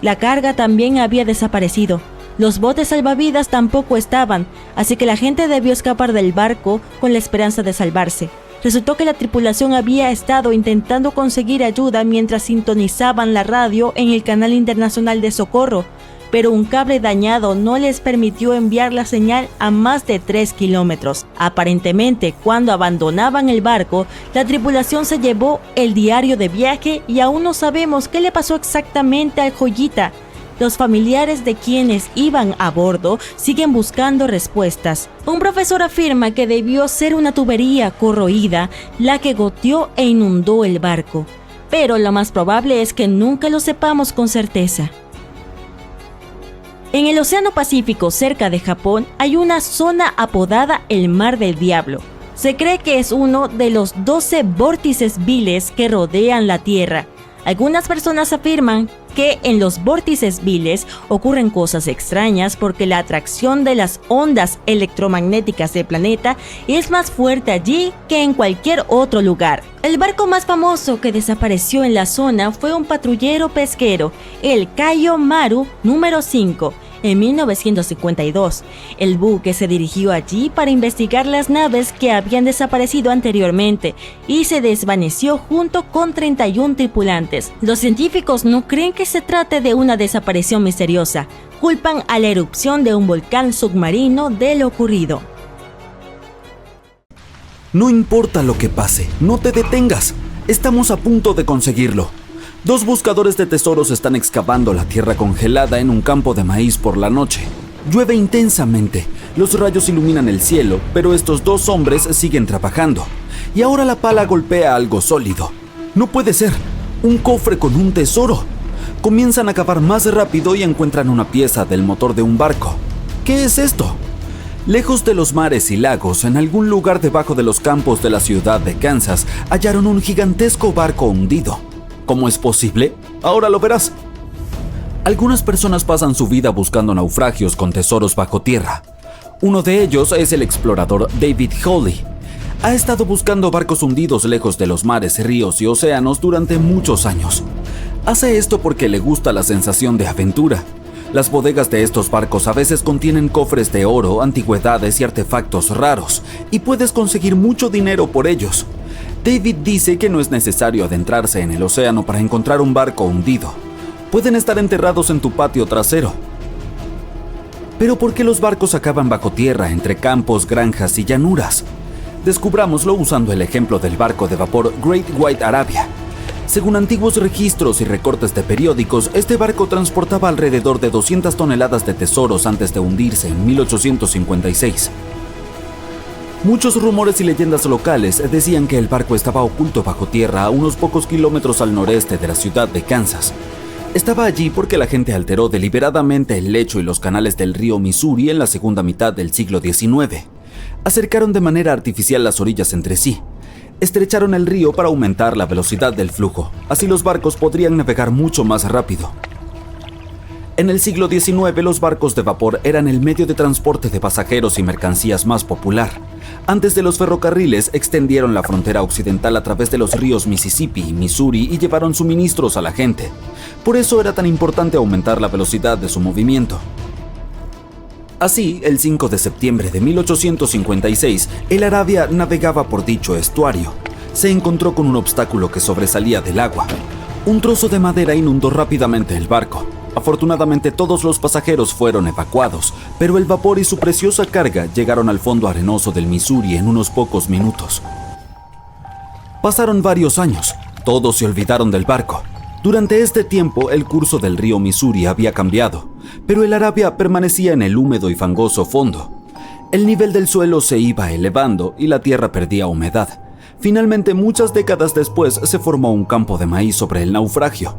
La carga también había desaparecido. Los botes salvavidas tampoco estaban, así que la gente debió escapar del barco con la esperanza de salvarse. Resultó que la tripulación había estado intentando conseguir ayuda mientras sintonizaban la radio en el canal internacional de socorro, pero un cable dañado no les permitió enviar la señal a más de 3 kilómetros. Aparentemente, cuando abandonaban el barco, la tripulación se llevó el diario de viaje y aún no sabemos qué le pasó exactamente al Joyita. Los familiares de quienes iban a bordo siguen buscando respuestas. Un profesor afirma que debió ser una tubería corroída la que goteó e inundó el barco, pero lo más probable es que nunca lo sepamos con certeza. En el Océano Pacífico, cerca de Japón, hay una zona apodada el Mar del Diablo. Se cree que es uno de los 12 vórtices viles que rodean la Tierra. Algunas personas afirman que en los vórtices viles ocurren cosas extrañas porque la atracción de las ondas electromagnéticas del planeta es más fuerte allí que en cualquier otro lugar. El barco más famoso que desapareció en la zona fue un patrullero pesquero, el Kaio Maru número 5, en 1952. El buque se dirigió allí para investigar las naves que habían desaparecido anteriormente y se desvaneció junto con 31 tripulantes. Los científicos no creen que se trate de una desaparición misteriosa. Culpan a la erupción de un volcán submarino de lo ocurrido. No importa lo que pase, no te detengas. Estamos a punto de conseguirlo. 2 buscadores de tesoros están excavando la tierra congelada en un campo de maíz por la noche. Llueve intensamente, los rayos iluminan el cielo, pero estos 2 hombres siguen trabajando. Y ahora la pala golpea algo sólido. No puede ser, un cofre con un tesoro. Comienzan a cavar más rápido y encuentran una pieza del motor de un barco. ¿Qué es esto? Lejos de los mares y lagos, en algún lugar debajo de los campos de la ciudad de Kansas, hallaron un gigantesco barco hundido. ¿Cómo es posible? Ahora lo verás. Algunas personas pasan su vida buscando naufragios con tesoros bajo tierra. Uno de ellos es el explorador David Hawley. Ha estado buscando barcos hundidos lejos de los mares, ríos y océanos durante muchos años. Hace esto porque le gusta la sensación de aventura. Las bodegas de estos barcos a veces contienen cofres de oro, antigüedades y artefactos raros, y puedes conseguir mucho dinero por ellos. David dice que no es necesario adentrarse en el océano para encontrar un barco hundido. Pueden estar enterrados en tu patio trasero. Pero ¿por qué los barcos acaban bajo tierra entre campos, granjas y llanuras? Descubrámoslo usando el ejemplo del barco de vapor Great White Arabia. Según antiguos registros y recortes de periódicos, este barco transportaba alrededor de 200 toneladas de tesoros antes de hundirse en 1856. Muchos rumores y leyendas locales decían que el barco estaba oculto bajo tierra a unos pocos kilómetros al noreste de la ciudad de Kansas. Estaba allí porque la gente alteró deliberadamente el lecho y los canales del río Missouri en la segunda mitad del siglo XIX. Acercaron de manera artificial las orillas entre sí. Estrecharon el río para aumentar la velocidad del flujo, así los barcos podrían navegar mucho más rápido. En el siglo XIX, los barcos de vapor eran el medio de transporte de pasajeros y mercancías más popular. Antes de los ferrocarriles, extendieron la frontera occidental a través de los ríos Mississippi y Missouri y llevaron suministros a la gente. Por eso era tan importante aumentar la velocidad de su movimiento. Así, el 5 de septiembre de 1856, el Arabia navegaba por dicho estuario. Se encontró con un obstáculo que sobresalía del agua. Un trozo de madera inundó rápidamente el barco. Afortunadamente todos los pasajeros fueron evacuados, pero el vapor y su preciosa carga llegaron al fondo arenoso del Missouri en unos pocos minutos. Pasaron varios años, todos se olvidaron del barco. Durante este tiempo, el curso del río Missouri había cambiado, pero el Arabia permanecía en el húmedo y fangoso fondo. El nivel del suelo se iba elevando y la tierra perdía humedad. Finalmente, muchas décadas después, se formó un campo de maíz sobre el naufragio.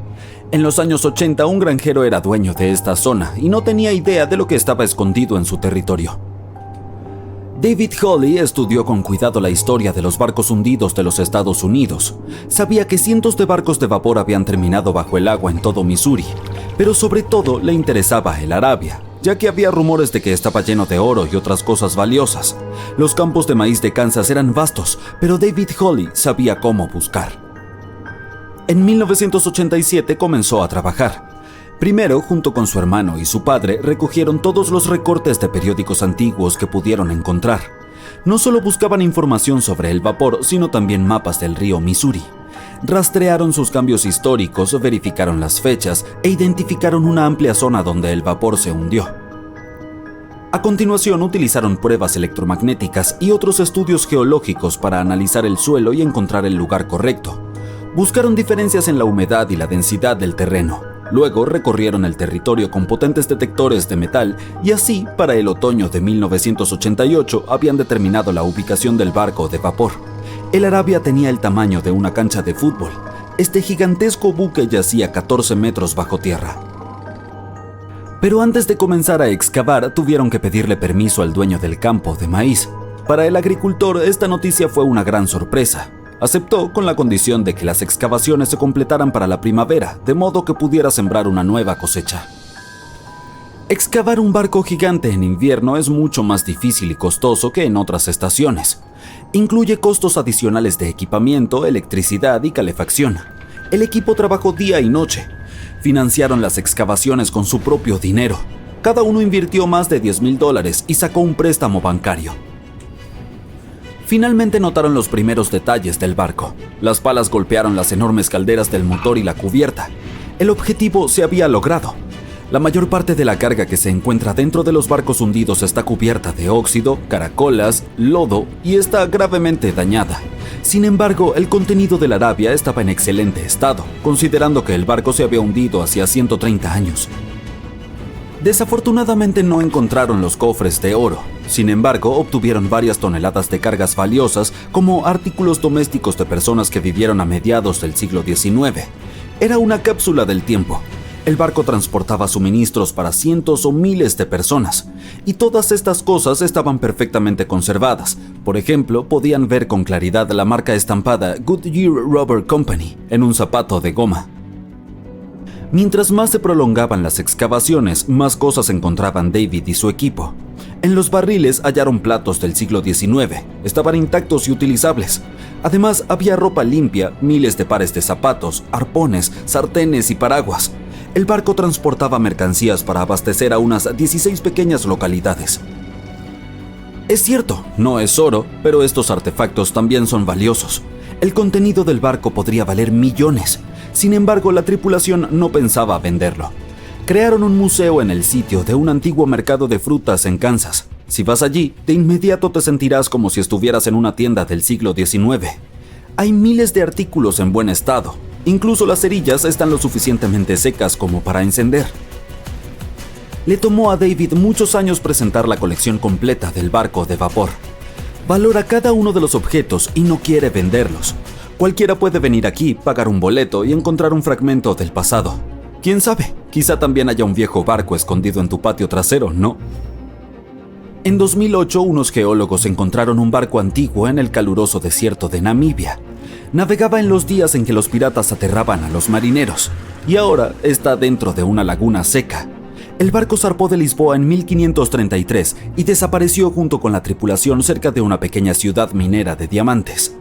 En los años 80, un granjero era dueño de esta zona y no tenía idea de lo que estaba escondido en su territorio. David Hawley estudió con cuidado la historia de los barcos hundidos de los Estados Unidos. Sabía que cientos de barcos de vapor habían terminado bajo el agua en todo Missouri, pero sobre todo le interesaba el Arabia, ya que había rumores de que estaba lleno de oro y otras cosas valiosas. Los campos de maíz de Kansas eran vastos, pero David Hawley sabía cómo buscar. En 1987 comenzó a trabajar. Primero, junto con su hermano y su padre, recogieron todos los recortes de periódicos antiguos que pudieron encontrar. No solo buscaban información sobre el vapor, sino también mapas del río Missouri. Rastrearon sus cambios históricos, verificaron las fechas e identificaron una amplia zona donde el vapor se hundió. A continuación, utilizaron pruebas electromagnéticas y otros estudios geológicos para analizar el suelo y encontrar el lugar correcto. Buscaron diferencias en la humedad y la densidad del terreno. Luego recorrieron el territorio con potentes detectores de metal y así, para el otoño de 1988, habían determinado la ubicación del barco de vapor. El Arabia tenía el tamaño de una cancha de fútbol. Este gigantesco buque yacía 14 metros bajo tierra. Pero antes de comenzar a excavar, tuvieron que pedirle permiso al dueño del campo de maíz. Para el agricultor, esta noticia fue una gran sorpresa. Aceptó con la condición de que las excavaciones se completaran para la primavera, de modo que pudiera sembrar una nueva cosecha. Excavar un barco gigante en invierno es mucho más difícil y costoso que en otras estaciones. Incluye costos adicionales de equipamiento, electricidad y calefacción. El equipo trabajó día y noche. Financiaron las excavaciones con su propio dinero. Cada uno invirtió más de $10,000 y sacó un préstamo bancario. Finalmente notaron los primeros detalles del barco. Las palas golpearon las enormes calderas del motor y la cubierta. El objetivo se había logrado. La mayor parte de la carga que se encuentra dentro de los barcos hundidos está cubierta de óxido, caracolas, lodo y está gravemente dañada. Sin embargo, el contenido del Arabia estaba en excelente estado, considerando que el barco se había hundido hacía 130 años. Desafortunadamente no encontraron los cofres de oro. Sin embargo, obtuvieron varias toneladas de cargas valiosas como artículos domésticos de personas que vivieron a mediados del siglo XIX. Era una cápsula del tiempo. El barco transportaba suministros para cientos o miles de personas, y todas estas cosas estaban perfectamente conservadas. Por ejemplo, podían ver con claridad la marca estampada Goodyear Rubber Company en un zapato de goma. Mientras más se prolongaban las excavaciones, más cosas encontraban David y su equipo. En los barriles hallaron platos del siglo XIX, estaban intactos y utilizables. Además, había ropa limpia, miles de pares de zapatos, arpones, sartenes y paraguas. El barco transportaba mercancías para abastecer a unas 16 pequeñas localidades. Es cierto, no es oro, pero estos artefactos también son valiosos. El contenido del barco podría valer millones. Sin embargo, la tripulación no pensaba venderlo. Crearon un museo en el sitio de un antiguo mercado de frutas en Kansas. Si vas allí, de inmediato te sentirás como si estuvieras en una tienda del siglo XIX. Hay miles de artículos en buen estado. Incluso las cerillas están lo suficientemente secas como para encender. Le tomó a David muchos años presentar la colección completa del barco de vapor. Valora cada uno de los objetos y no quiere venderlos. Cualquiera puede venir aquí, pagar un boleto y encontrar un fragmento del pasado. ¿Quién sabe? Quizá también haya un viejo barco escondido en tu patio trasero, ¿no? En 2008, unos geólogos encontraron un barco antiguo en el caluroso desierto de Namibia. Navegaba en los días en que los piratas aterraban a los marineros, y ahora está dentro de una laguna seca. El barco zarpó de Lisboa en 1533 y desapareció junto con la tripulación cerca de una pequeña ciudad minera de diamantes.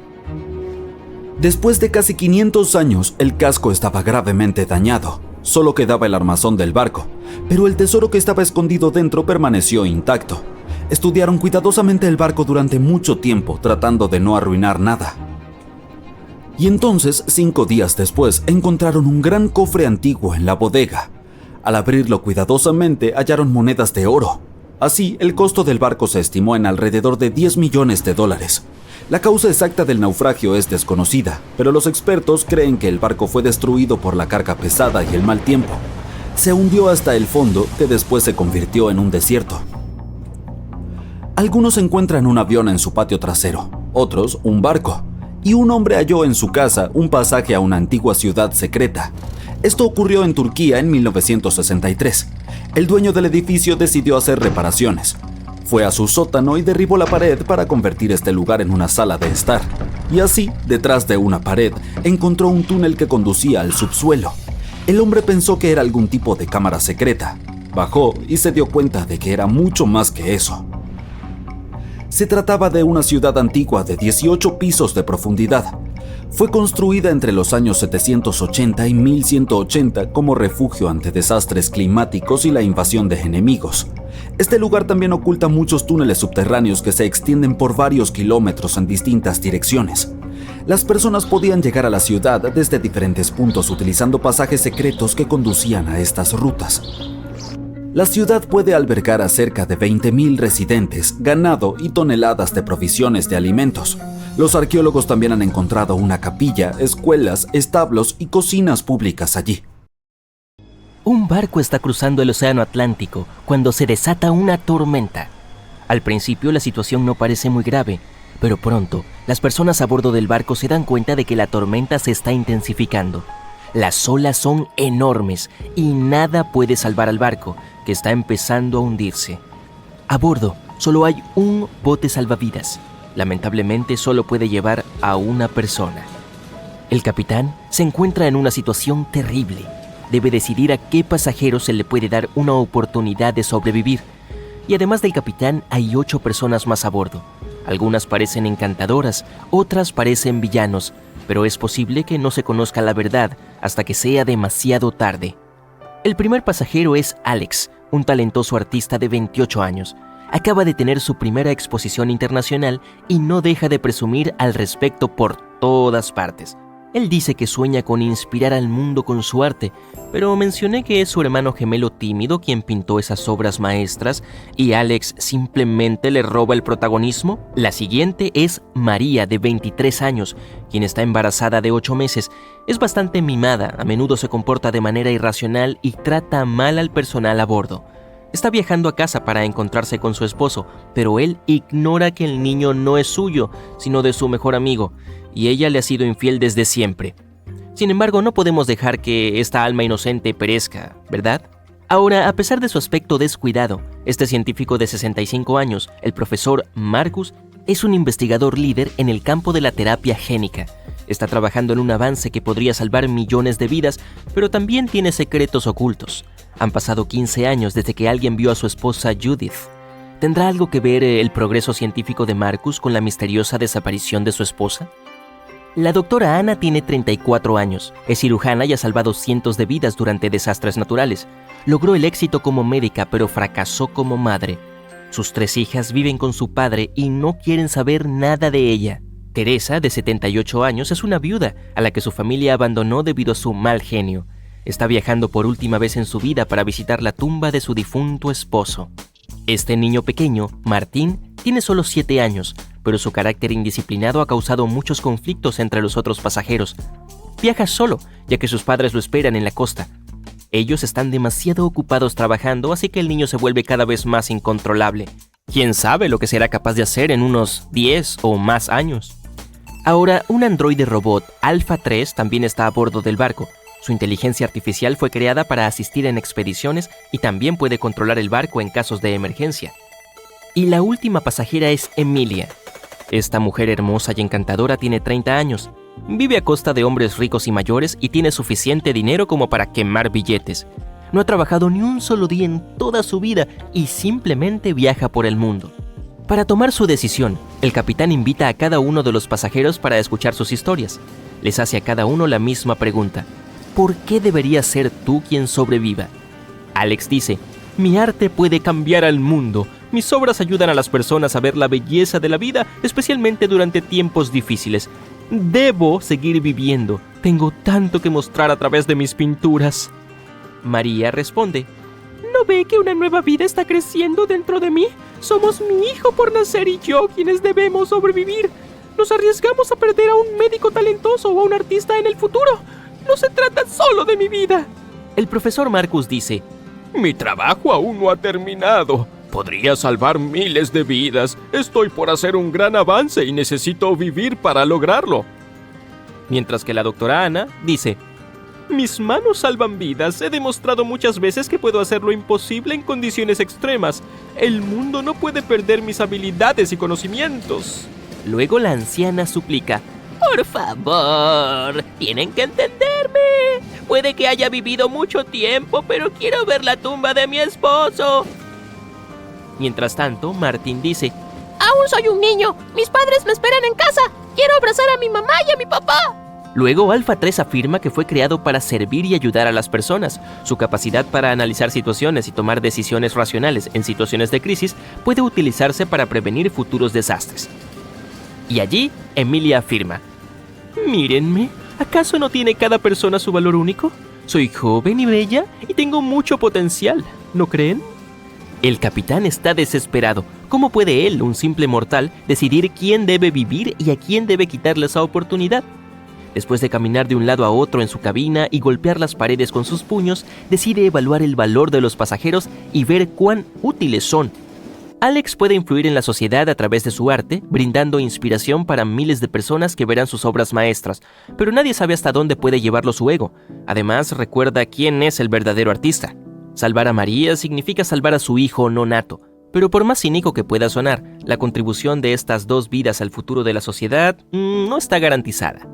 Después de casi 500 años, el casco estaba gravemente dañado. Solo quedaba el armazón del barco, pero el tesoro que estaba escondido dentro permaneció intacto. Estudiaron cuidadosamente el barco durante mucho tiempo, tratando de no arruinar nada. Y entonces, 5 días después, encontraron un gran cofre antiguo en la bodega. Al abrirlo cuidadosamente, hallaron monedas de oro. Así, el costo del barco se estimó en alrededor de $10 millones. La causa exacta del naufragio es desconocida, pero los expertos creen que el barco fue destruido por la carga pesada y el mal tiempo. Se hundió hasta el fondo, que después se convirtió en un desierto. Algunos encuentran un avión en su patio trasero, otros un barco, y un hombre halló en su casa un pasaje a una antigua ciudad secreta. Esto ocurrió en Turquía en 1963. El dueño del edificio decidió hacer reparaciones. Fue a su sótano y derribó la pared para convertir este lugar en una sala de estar. Y así, detrás de una pared, encontró un túnel que conducía al subsuelo. El hombre pensó que era algún tipo de cámara secreta. Bajó y se dio cuenta de que era mucho más que eso. Se trataba de una ciudad antigua de 18 pisos de profundidad. Fue construida entre los años 780 y 1180 como refugio ante desastres climáticos y la invasión de enemigos. Este lugar también oculta muchos túneles subterráneos que se extienden por varios kilómetros en distintas direcciones. Las personas podían llegar a la ciudad desde diferentes puntos utilizando pasajes secretos que conducían a estas rutas. La ciudad puede albergar a cerca de 20.000 residentes, ganado y toneladas de provisiones de alimentos. Los arqueólogos también han encontrado una capilla, escuelas, establos y cocinas públicas allí. Un barco está cruzando el océano Atlántico cuando se desata una tormenta. Al principio la situación no parece muy grave, pero pronto las personas a bordo del barco se dan cuenta de que la tormenta se está intensificando. Las olas son enormes y nada puede salvar al barco, que está empezando a hundirse. A bordo solo hay un bote salvavidas. Lamentablemente solo puede llevar a una persona. El capitán se encuentra en una situación terrible. Debe decidir a qué pasajero se le puede dar una oportunidad de sobrevivir. Y además del capitán hay 8 personas más a bordo. Algunas parecen encantadoras, otras parecen villanos, pero es posible que no se conozca la verdad hasta que sea demasiado tarde. El primer pasajero es Alex, un talentoso artista de 28 años. Acaba de tener su primera exposición internacional y no deja de presumir al respecto por todas partes. Él dice que sueña con inspirar al mundo con su arte, pero mencioné que es su hermano gemelo tímido quien pintó esas obras maestras y Alex simplemente le roba el protagonismo. La siguiente es María, de 23 años, quien está embarazada de 8 meses. Es bastante mimada, a menudo se comporta de manera irracional y trata mal al personal a bordo. Está viajando a casa para encontrarse con su esposo, pero él ignora que el niño no es suyo, sino de su mejor amigo, y ella le ha sido infiel desde siempre. Sin embargo, no podemos dejar que esta alma inocente perezca, ¿verdad? Ahora, a pesar de su aspecto descuidado, este científico de 65 años, el profesor Marcus, es un investigador líder en el campo de la terapia génica. Está trabajando en un avance que podría salvar millones de vidas, pero también tiene secretos ocultos. Han pasado 15 años desde que alguien vio a su esposa Judith. ¿Tendrá algo que ver el progreso científico de Marcus con la misteriosa desaparición de su esposa? La doctora Anna tiene 34 años, es cirujana y ha salvado cientos de vidas durante desastres naturales. Logró el éxito como médica, pero fracasó como madre. Sus 3 hijas viven con su padre y no quieren saber nada de ella. Teresa, de 78 años, es una viuda a la que su familia abandonó debido a su mal genio. Está viajando por última vez en su vida para visitar la tumba de su difunto esposo. Este niño pequeño, Martín, tiene solo 7 años, pero su carácter indisciplinado ha causado muchos conflictos entre los otros pasajeros. Viaja solo, ya que sus padres lo esperan en la costa. Ellos están demasiado ocupados trabajando, así que el niño se vuelve cada vez más incontrolable. ¿Quién sabe lo que será capaz de hacer en unos 10 o más años? Ahora, un androide robot, Alpha 3, también está a bordo del barco. Su inteligencia artificial fue creada para asistir en expediciones y también puede controlar el barco en casos de emergencia. Y la última pasajera es Emilia. Esta mujer hermosa y encantadora tiene 30 años. Vive a costa de hombres ricos y mayores y tiene suficiente dinero como para quemar billetes. No ha trabajado ni un solo día en toda su vida y simplemente viaja por el mundo. Para tomar su decisión, el capitán invita a cada uno de los pasajeros para escuchar sus historias. Les hace a cada uno la misma pregunta: ¿por qué deberías ser tú quien sobreviva? Alex dice: mi arte puede cambiar al mundo. Mis obras ayudan a las personas a ver la belleza de la vida, especialmente durante tiempos difíciles. Debo seguir viviendo. Tengo tanto que mostrar a través de mis pinturas. María responde: ¿no ve que una nueva vida está creciendo dentro de mí? Somos mi hijo por nacer y yo quienes debemos sobrevivir. Nos arriesgamos a perder a un médico talentoso o a un artista en el futuro. No se trata solo de mi vida. El profesor Marcus dice: mi trabajo aún no ha terminado. Podría salvar miles de vidas. Estoy por hacer un gran avance y necesito vivir para lograrlo. Mientras que la doctora Anna dice: mis manos salvan vidas. He demostrado muchas veces que puedo hacer lo imposible en condiciones extremas. El mundo no puede perder mis habilidades y conocimientos. Luego la anciana suplica: por favor, tienen que entenderme. Puede que haya vivido mucho tiempo, pero quiero ver la tumba de mi esposo. Mientras tanto, Martín dice: aún soy un niño. Mis padres me esperan en casa. ¡Quiero abrazar a mi mamá y a mi papá! Luego, Alpha 3 afirma que fue creado para servir y ayudar a las personas. Su capacidad para analizar situaciones y tomar decisiones racionales en situaciones de crisis puede utilizarse para prevenir futuros desastres. Y allí, Emilia afirma: mírenme, ¿acaso no tiene cada persona su valor único? Soy joven y bella y tengo mucho potencial, ¿no creen? El capitán está desesperado. ¿Cómo puede él, un simple mortal, decidir quién debe vivir y a quién debe quitarle esa oportunidad? Después de caminar de un lado a otro en su cabina y golpear las paredes con sus puños, decide evaluar el valor de los pasajeros y ver cuán útiles son. Alex puede influir en la sociedad a través de su arte, brindando inspiración para miles de personas que verán sus obras maestras, pero nadie sabe hasta dónde puede llevarlo su ego. Además, recuerda quién es el verdadero artista. Salvar a María significa salvar a su hijo no nato. Pero por más cínico que pueda sonar, la contribución de estas dos vidas al futuro de la sociedad no está garantizada.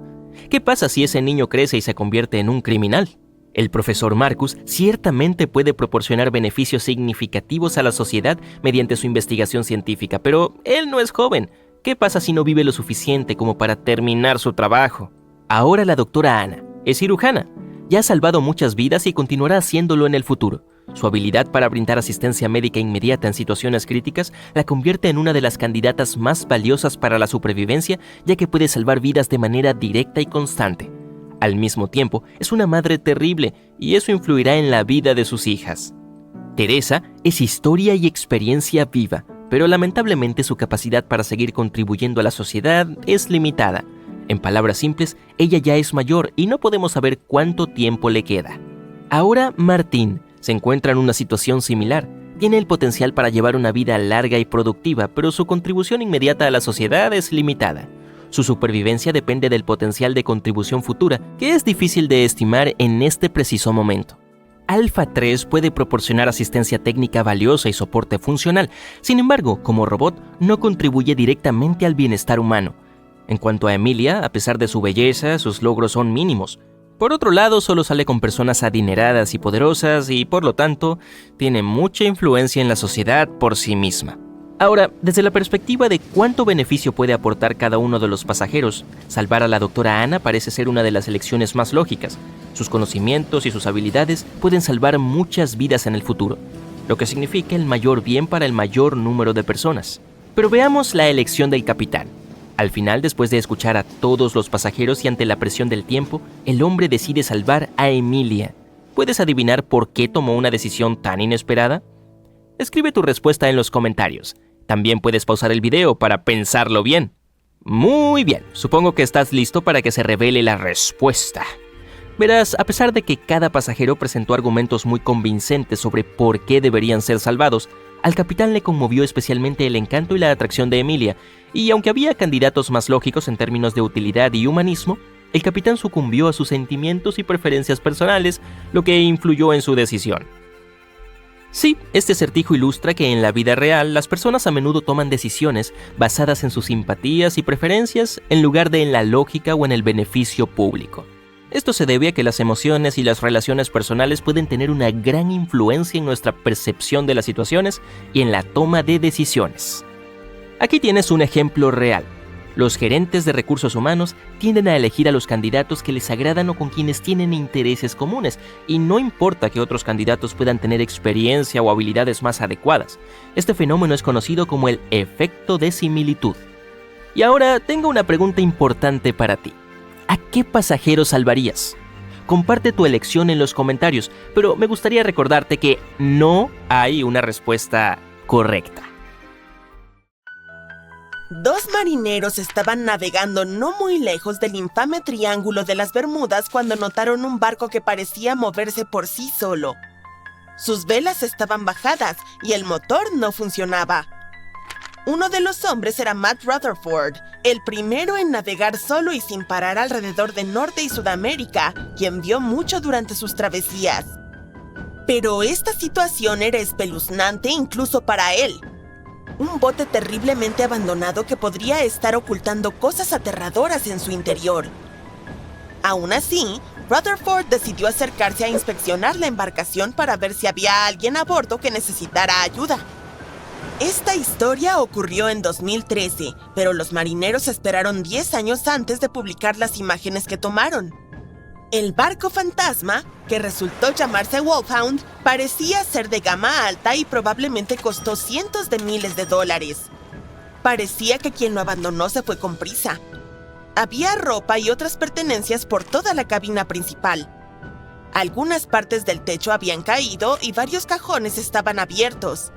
¿Qué pasa si ese niño crece y se convierte en un criminal? El profesor Marcus ciertamente puede proporcionar beneficios significativos a la sociedad mediante su investigación científica, pero él no es joven. ¿Qué pasa si no vive lo suficiente como para terminar su trabajo? Ahora la doctora Anna es cirujana. Ya ha salvado muchas vidas y continuará haciéndolo en el futuro. Su habilidad para brindar asistencia médica inmediata en situaciones críticas la convierte en una de las candidatas más valiosas para la supervivencia, ya que puede salvar vidas de manera directa y constante. Al mismo tiempo, es una madre terrible y eso influirá en la vida de sus hijas. Teresa es historia y experiencia viva, pero lamentablemente su capacidad para seguir contribuyendo a la sociedad es limitada. En palabras simples, ella ya es mayor y no podemos saber cuánto tiempo le queda. Ahora Martín se encuentra en una situación similar. Tiene el potencial para llevar una vida larga y productiva, pero su contribución inmediata a la sociedad es limitada. Su supervivencia depende del potencial de contribución futura, que es difícil de estimar en este preciso momento. Alpha 3 puede proporcionar asistencia técnica valiosa y soporte funcional. Sin embargo, como robot, no contribuye directamente al bienestar humano. En cuanto a Emilia, a pesar de su belleza, sus logros son mínimos. Por otro lado, solo sale con personas adineradas y poderosas y, por lo tanto, tiene mucha influencia en la sociedad por sí misma. Ahora, desde la perspectiva de cuánto beneficio puede aportar cada uno de los pasajeros, salvar a la doctora Anna parece ser una de las elecciones más lógicas. Sus conocimientos y sus habilidades pueden salvar muchas vidas en el futuro, lo que significa el mayor bien para el mayor número de personas. Pero veamos la elección del capitán. Al final, después de escuchar a todos los pasajeros y ante la presión del tiempo, el hombre decide salvar a Emilia. ¿Puedes adivinar por qué tomó una decisión tan inesperada? Escribe tu respuesta en los comentarios. También puedes pausar el video para pensarlo bien. Muy bien, supongo que estás listo para que se revele la respuesta. Verás, a pesar de que cada pasajero presentó argumentos muy convincentes sobre por qué deberían ser salvados, al capitán le conmovió especialmente el encanto y la atracción de Emilia, y aunque había candidatos más lógicos en términos de utilidad y humanismo, el capitán sucumbió a sus sentimientos y preferencias personales, lo que influyó en su decisión. Sí, este acertijo ilustra que en la vida real las personas a menudo toman decisiones basadas en sus simpatías y preferencias en lugar de en la lógica o en el beneficio público. Esto se debe a que las emociones y las relaciones personales pueden tener una gran influencia en nuestra percepción de las situaciones y en la toma de decisiones. Aquí tienes un ejemplo real. Los gerentes de recursos humanos tienden a elegir a los candidatos que les agradan o con quienes tienen intereses comunes, y no importa que otros candidatos puedan tener experiencia o habilidades más adecuadas. Este fenómeno es conocido como el efecto de similitud. Y ahora tengo una pregunta importante para ti. ¿A qué pasajero salvarías? Comparte tu elección en los comentarios, pero me gustaría recordarte que no hay una respuesta correcta. Dos marineros estaban navegando no muy lejos del infame Triángulo de las Bermudas cuando notaron un barco que parecía moverse por sí solo. Sus velas estaban bajadas y el motor no funcionaba. Uno de los hombres era Matt Rutherford, el primero en navegar solo y sin parar alrededor de Norte y Sudamérica, quien vio mucho durante sus travesías. Pero esta situación era espeluznante incluso para él. Un bote terriblemente abandonado que podría estar ocultando cosas aterradoras en su interior. Aún así, Rutherford decidió acercarse a inspeccionar la embarcación para ver si había alguien a bordo que necesitara ayuda. Esta historia ocurrió en 2013, pero los marineros esperaron 10 años antes de publicar las imágenes que tomaron. El barco fantasma, que resultó llamarse Wolfhound, parecía ser de gama alta y probablemente costó cientos de miles de dólares. Parecía que quien lo abandonó se fue con prisa. Había ropa y otras pertenencias por toda la cabina principal. Algunas partes del techo habían caído y varios cajones estaban abiertos.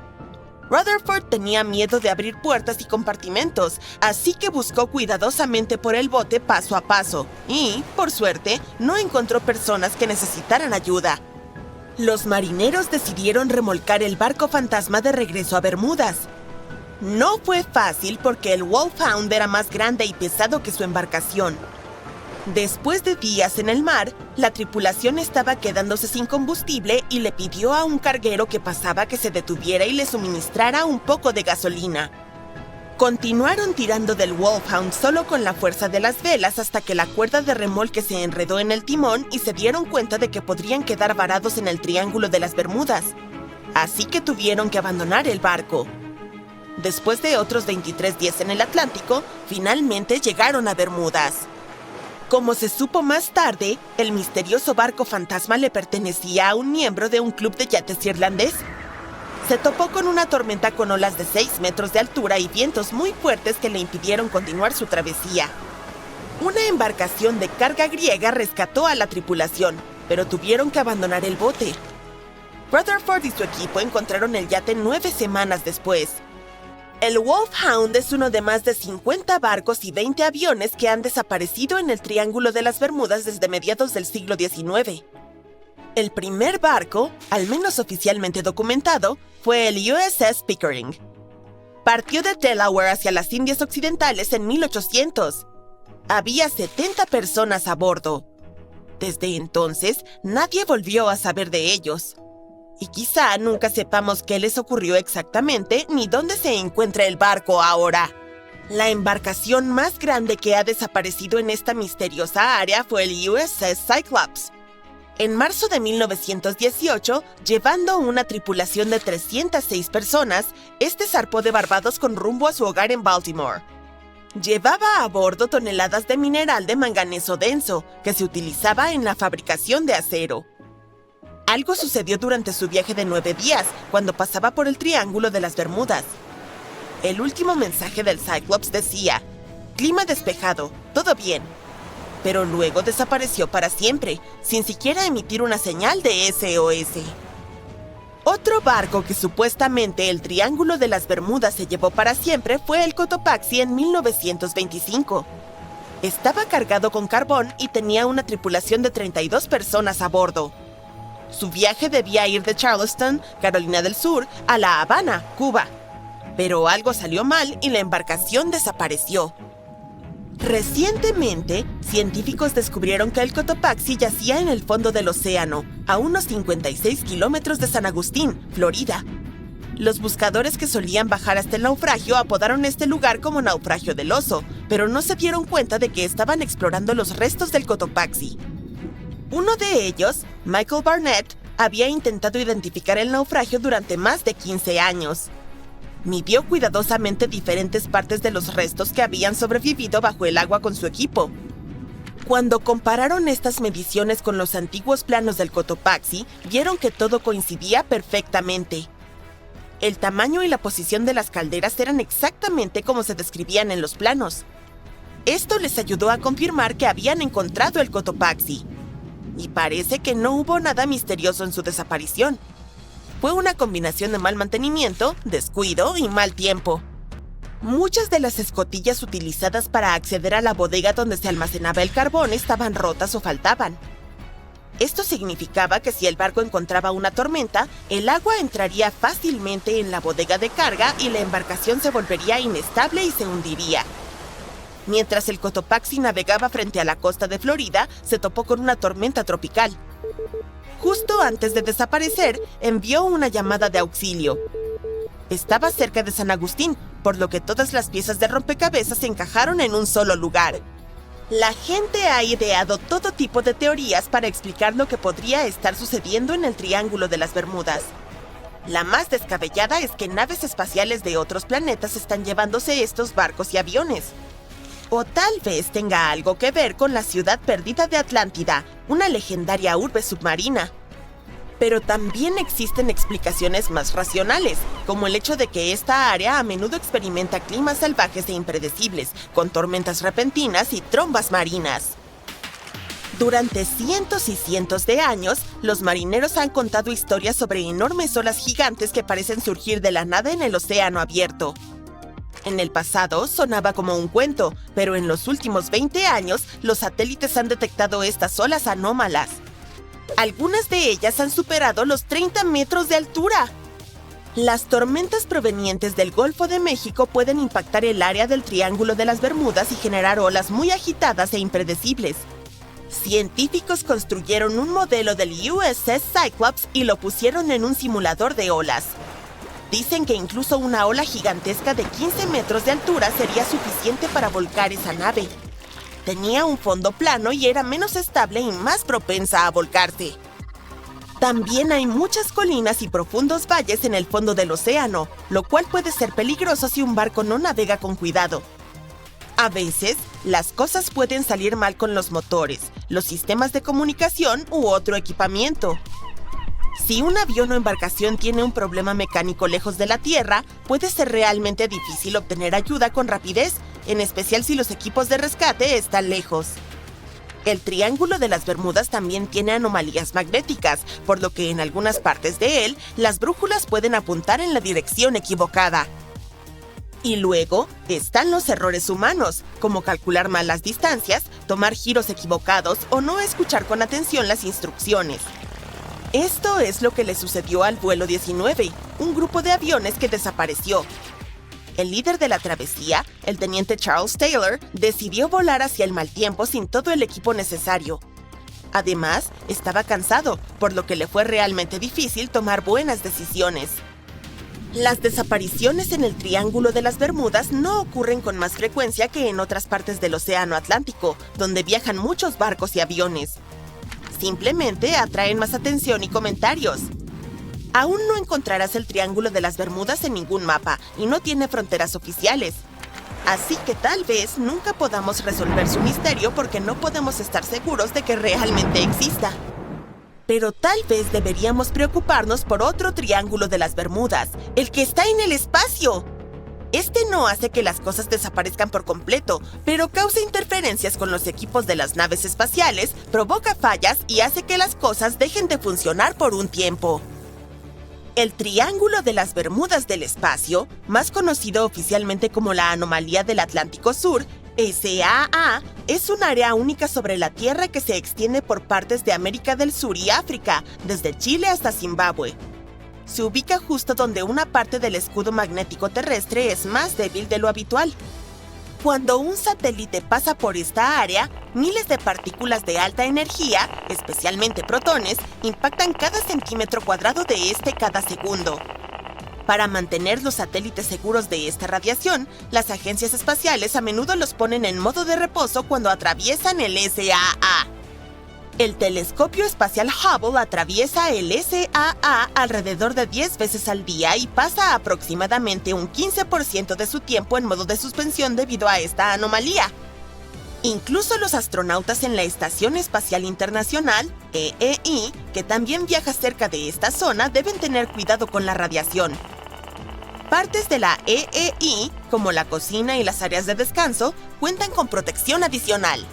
Rutherford tenía miedo de abrir puertas y compartimentos, así que buscó cuidadosamente por el bote paso a paso y, por suerte, no encontró personas que necesitaran ayuda. Los marineros decidieron remolcar el barco fantasma de regreso a Bermudas. No fue fácil porque el Wolfhound era más grande y pesado que su embarcación. Después de días en el mar, la tripulación estaba quedándose sin combustible y le pidió a un carguero que pasaba que se detuviera y le suministrara un poco de gasolina. Continuaron tirando del Wolfhound solo con la fuerza de las velas hasta que la cuerda de remolque se enredó en el timón y se dieron cuenta de que podrían quedar varados en el Triángulo de las Bermudas. Así que tuvieron que abandonar el barco. Después de otros 23 días en el Atlántico, finalmente llegaron a Bermudas. Como se supo más tarde, el misterioso barco fantasma le pertenecía a un miembro de un club de yates irlandés. Se topó con una tormenta con olas de 6 metros de altura y vientos muy fuertes que le impidieron continuar su travesía. Una embarcación de carga griega rescató a la tripulación, pero tuvieron que abandonar el bote. Rutherford y su equipo encontraron el yate 9 semanas después. El Wolfhound es uno de más de 50 barcos y 20 aviones que han desaparecido en el Triángulo de las Bermudas desde mediados del siglo XIX. El primer barco, al menos oficialmente documentado, fue el USS Pickering. Partió de Delaware hacia las Indias Occidentales en 1800. Había 70 personas a bordo. Desde entonces, nadie volvió a saber de ellos. Y quizá nunca sepamos qué les ocurrió exactamente ni dónde se encuentra el barco ahora. La embarcación más grande que ha desaparecido en esta misteriosa área fue el USS Cyclops. En marzo de 1918, llevando una tripulación de 306 personas, este zarpó de Barbados con rumbo a su hogar en Baltimore. Llevaba a bordo toneladas de mineral de manganeso denso, que se utilizaba en la fabricación de acero. Algo sucedió durante su viaje de 9 días, cuando pasaba por el Triángulo de las Bermudas. El último mensaje del Cyclops decía: clima despejado, todo bien. Pero luego desapareció para siempre, sin siquiera emitir una señal de SOS. Otro barco que supuestamente el Triángulo de las Bermudas se llevó para siempre fue el Cotopaxi en 1925. Estaba cargado con carbón y tenía una tripulación de 32 personas a bordo. Su viaje debía ir de Charleston, Carolina del Sur, a La Habana, Cuba. Pero algo salió mal y la embarcación desapareció. Recientemente, científicos descubrieron que el Cotopaxi yacía en el fondo del océano, a unos 56 kilómetros de San Agustín, Florida. Los buscadores que solían bajar hasta el naufragio apodaron este lugar como Naufragio del Oso, pero no se dieron cuenta de que estaban explorando los restos del Cotopaxi. Uno de ellos, Michael Barnett, había intentado identificar el naufragio durante más de 15 años. Midió cuidadosamente diferentes partes de los restos que habían sobrevivido bajo el agua con su equipo. Cuando compararon estas mediciones con los antiguos planos del Cotopaxi, vieron que todo coincidía perfectamente. El tamaño y la posición de las calderas eran exactamente como se describían en los planos. Esto les ayudó a confirmar que habían encontrado el Cotopaxi. Y parece que no hubo nada misterioso en su desaparición. Fue una combinación de mal mantenimiento, descuido y mal tiempo. Muchas de las escotillas utilizadas para acceder a la bodega donde se almacenaba el carbón estaban rotas o faltaban. Esto significaba que si el barco encontraba una tormenta, el agua entraría fácilmente en la bodega de carga y la embarcación se volvería inestable y se hundiría. Mientras el Cotopaxi navegaba frente a la costa de Florida, se topó con una tormenta tropical. Justo antes de desaparecer, envió una llamada de auxilio. Estaba cerca de San Agustín, por lo que todas las piezas de rompecabezas se encajaron en un solo lugar. La gente ha ideado todo tipo de teorías para explicar lo que podría estar sucediendo en el Triángulo de las Bermudas. La más descabellada es que naves espaciales de otros planetas están llevándose estos barcos y aviones. O tal vez tenga algo que ver con la ciudad perdida de Atlántida, una legendaria urbe submarina. Pero también existen explicaciones más racionales, como el hecho de que esta área a menudo experimenta climas salvajes e impredecibles, con tormentas repentinas y trombas marinas. Durante cientos y cientos de años, los marineros han contado historias sobre enormes olas gigantes que parecen surgir de la nada en el océano abierto. En el pasado sonaba como un cuento, pero en los últimos 20 años, los satélites han detectado estas olas anómalas. Algunas de ellas han superado los 30 metros de altura. Las tormentas provenientes del Golfo de México pueden impactar el área del Triángulo de las Bermudas y generar olas muy agitadas e impredecibles. Científicos construyeron un modelo del USS Cyclops y lo pusieron en un simulador de olas. Dicen que incluso una ola gigantesca de 15 metros de altura sería suficiente para volcar esa nave. Tenía un fondo plano y era menos estable y más propensa a volcarse. También hay muchas colinas y profundos valles en el fondo del océano, lo cual puede ser peligroso si un barco no navega con cuidado. A veces, las cosas pueden salir mal con los motores, los sistemas de comunicación u otro equipamiento. Si un avión o embarcación tiene un problema mecánico lejos de la Tierra, puede ser realmente difícil obtener ayuda con rapidez, en especial si los equipos de rescate están lejos. El Triángulo de las Bermudas también tiene anomalías magnéticas, por lo que en algunas partes de él, las brújulas pueden apuntar en la dirección equivocada. Y luego están los errores humanos, como calcular mal las distancias, tomar giros equivocados o no escuchar con atención las instrucciones. Esto es lo que le sucedió al vuelo 19, un grupo de aviones que desapareció. El líder de la travesía, el teniente Charles Taylor, decidió volar hacia el mal tiempo sin todo el equipo necesario. Además, estaba cansado, por lo que le fue realmente difícil tomar buenas decisiones. Las desapariciones en el Triángulo de las Bermudas no ocurren con más frecuencia que en otras partes del Océano Atlántico, donde viajan muchos barcos y aviones. Simplemente atraen más atención y comentarios. Aún no encontrarás el Triángulo de las Bermudas en ningún mapa y no tiene fronteras oficiales. Así que tal vez nunca podamos resolver su misterio porque no podemos estar seguros de que realmente exista. Pero tal vez deberíamos preocuparnos por otro Triángulo de las Bermudas, el que está en el espacio. Este no hace que las cosas desaparezcan por completo, pero causa interferencias con los equipos de las naves espaciales, provoca fallas y hace que las cosas dejen de funcionar por un tiempo. El Triángulo de las Bermudas del Espacio, más conocido oficialmente como la Anomalía del Atlántico Sur, SAA, es un área única sobre la Tierra que se extiende por partes de América del Sur y África, desde Chile hasta Zimbabue. Se ubica justo donde una parte del escudo magnético terrestre es más débil de lo habitual. Cuando un satélite pasa por esta área, miles de partículas de alta energía, especialmente protones, impactan cada centímetro cuadrado de este cada segundo. Para mantener los satélites seguros de esta radiación, las agencias espaciales a menudo los ponen en modo de reposo cuando atraviesan el SAA. El telescopio espacial Hubble atraviesa el SAA alrededor de 10 veces al día y pasa aproximadamente un 15% de su tiempo en modo de suspensión debido a esta anomalía. Incluso los astronautas en la Estación Espacial Internacional, EEI, que también viaja cerca de esta zona, deben tener cuidado con la radiación. Partes de la EEI, como la cocina y las áreas de descanso, cuentan con protección adicional.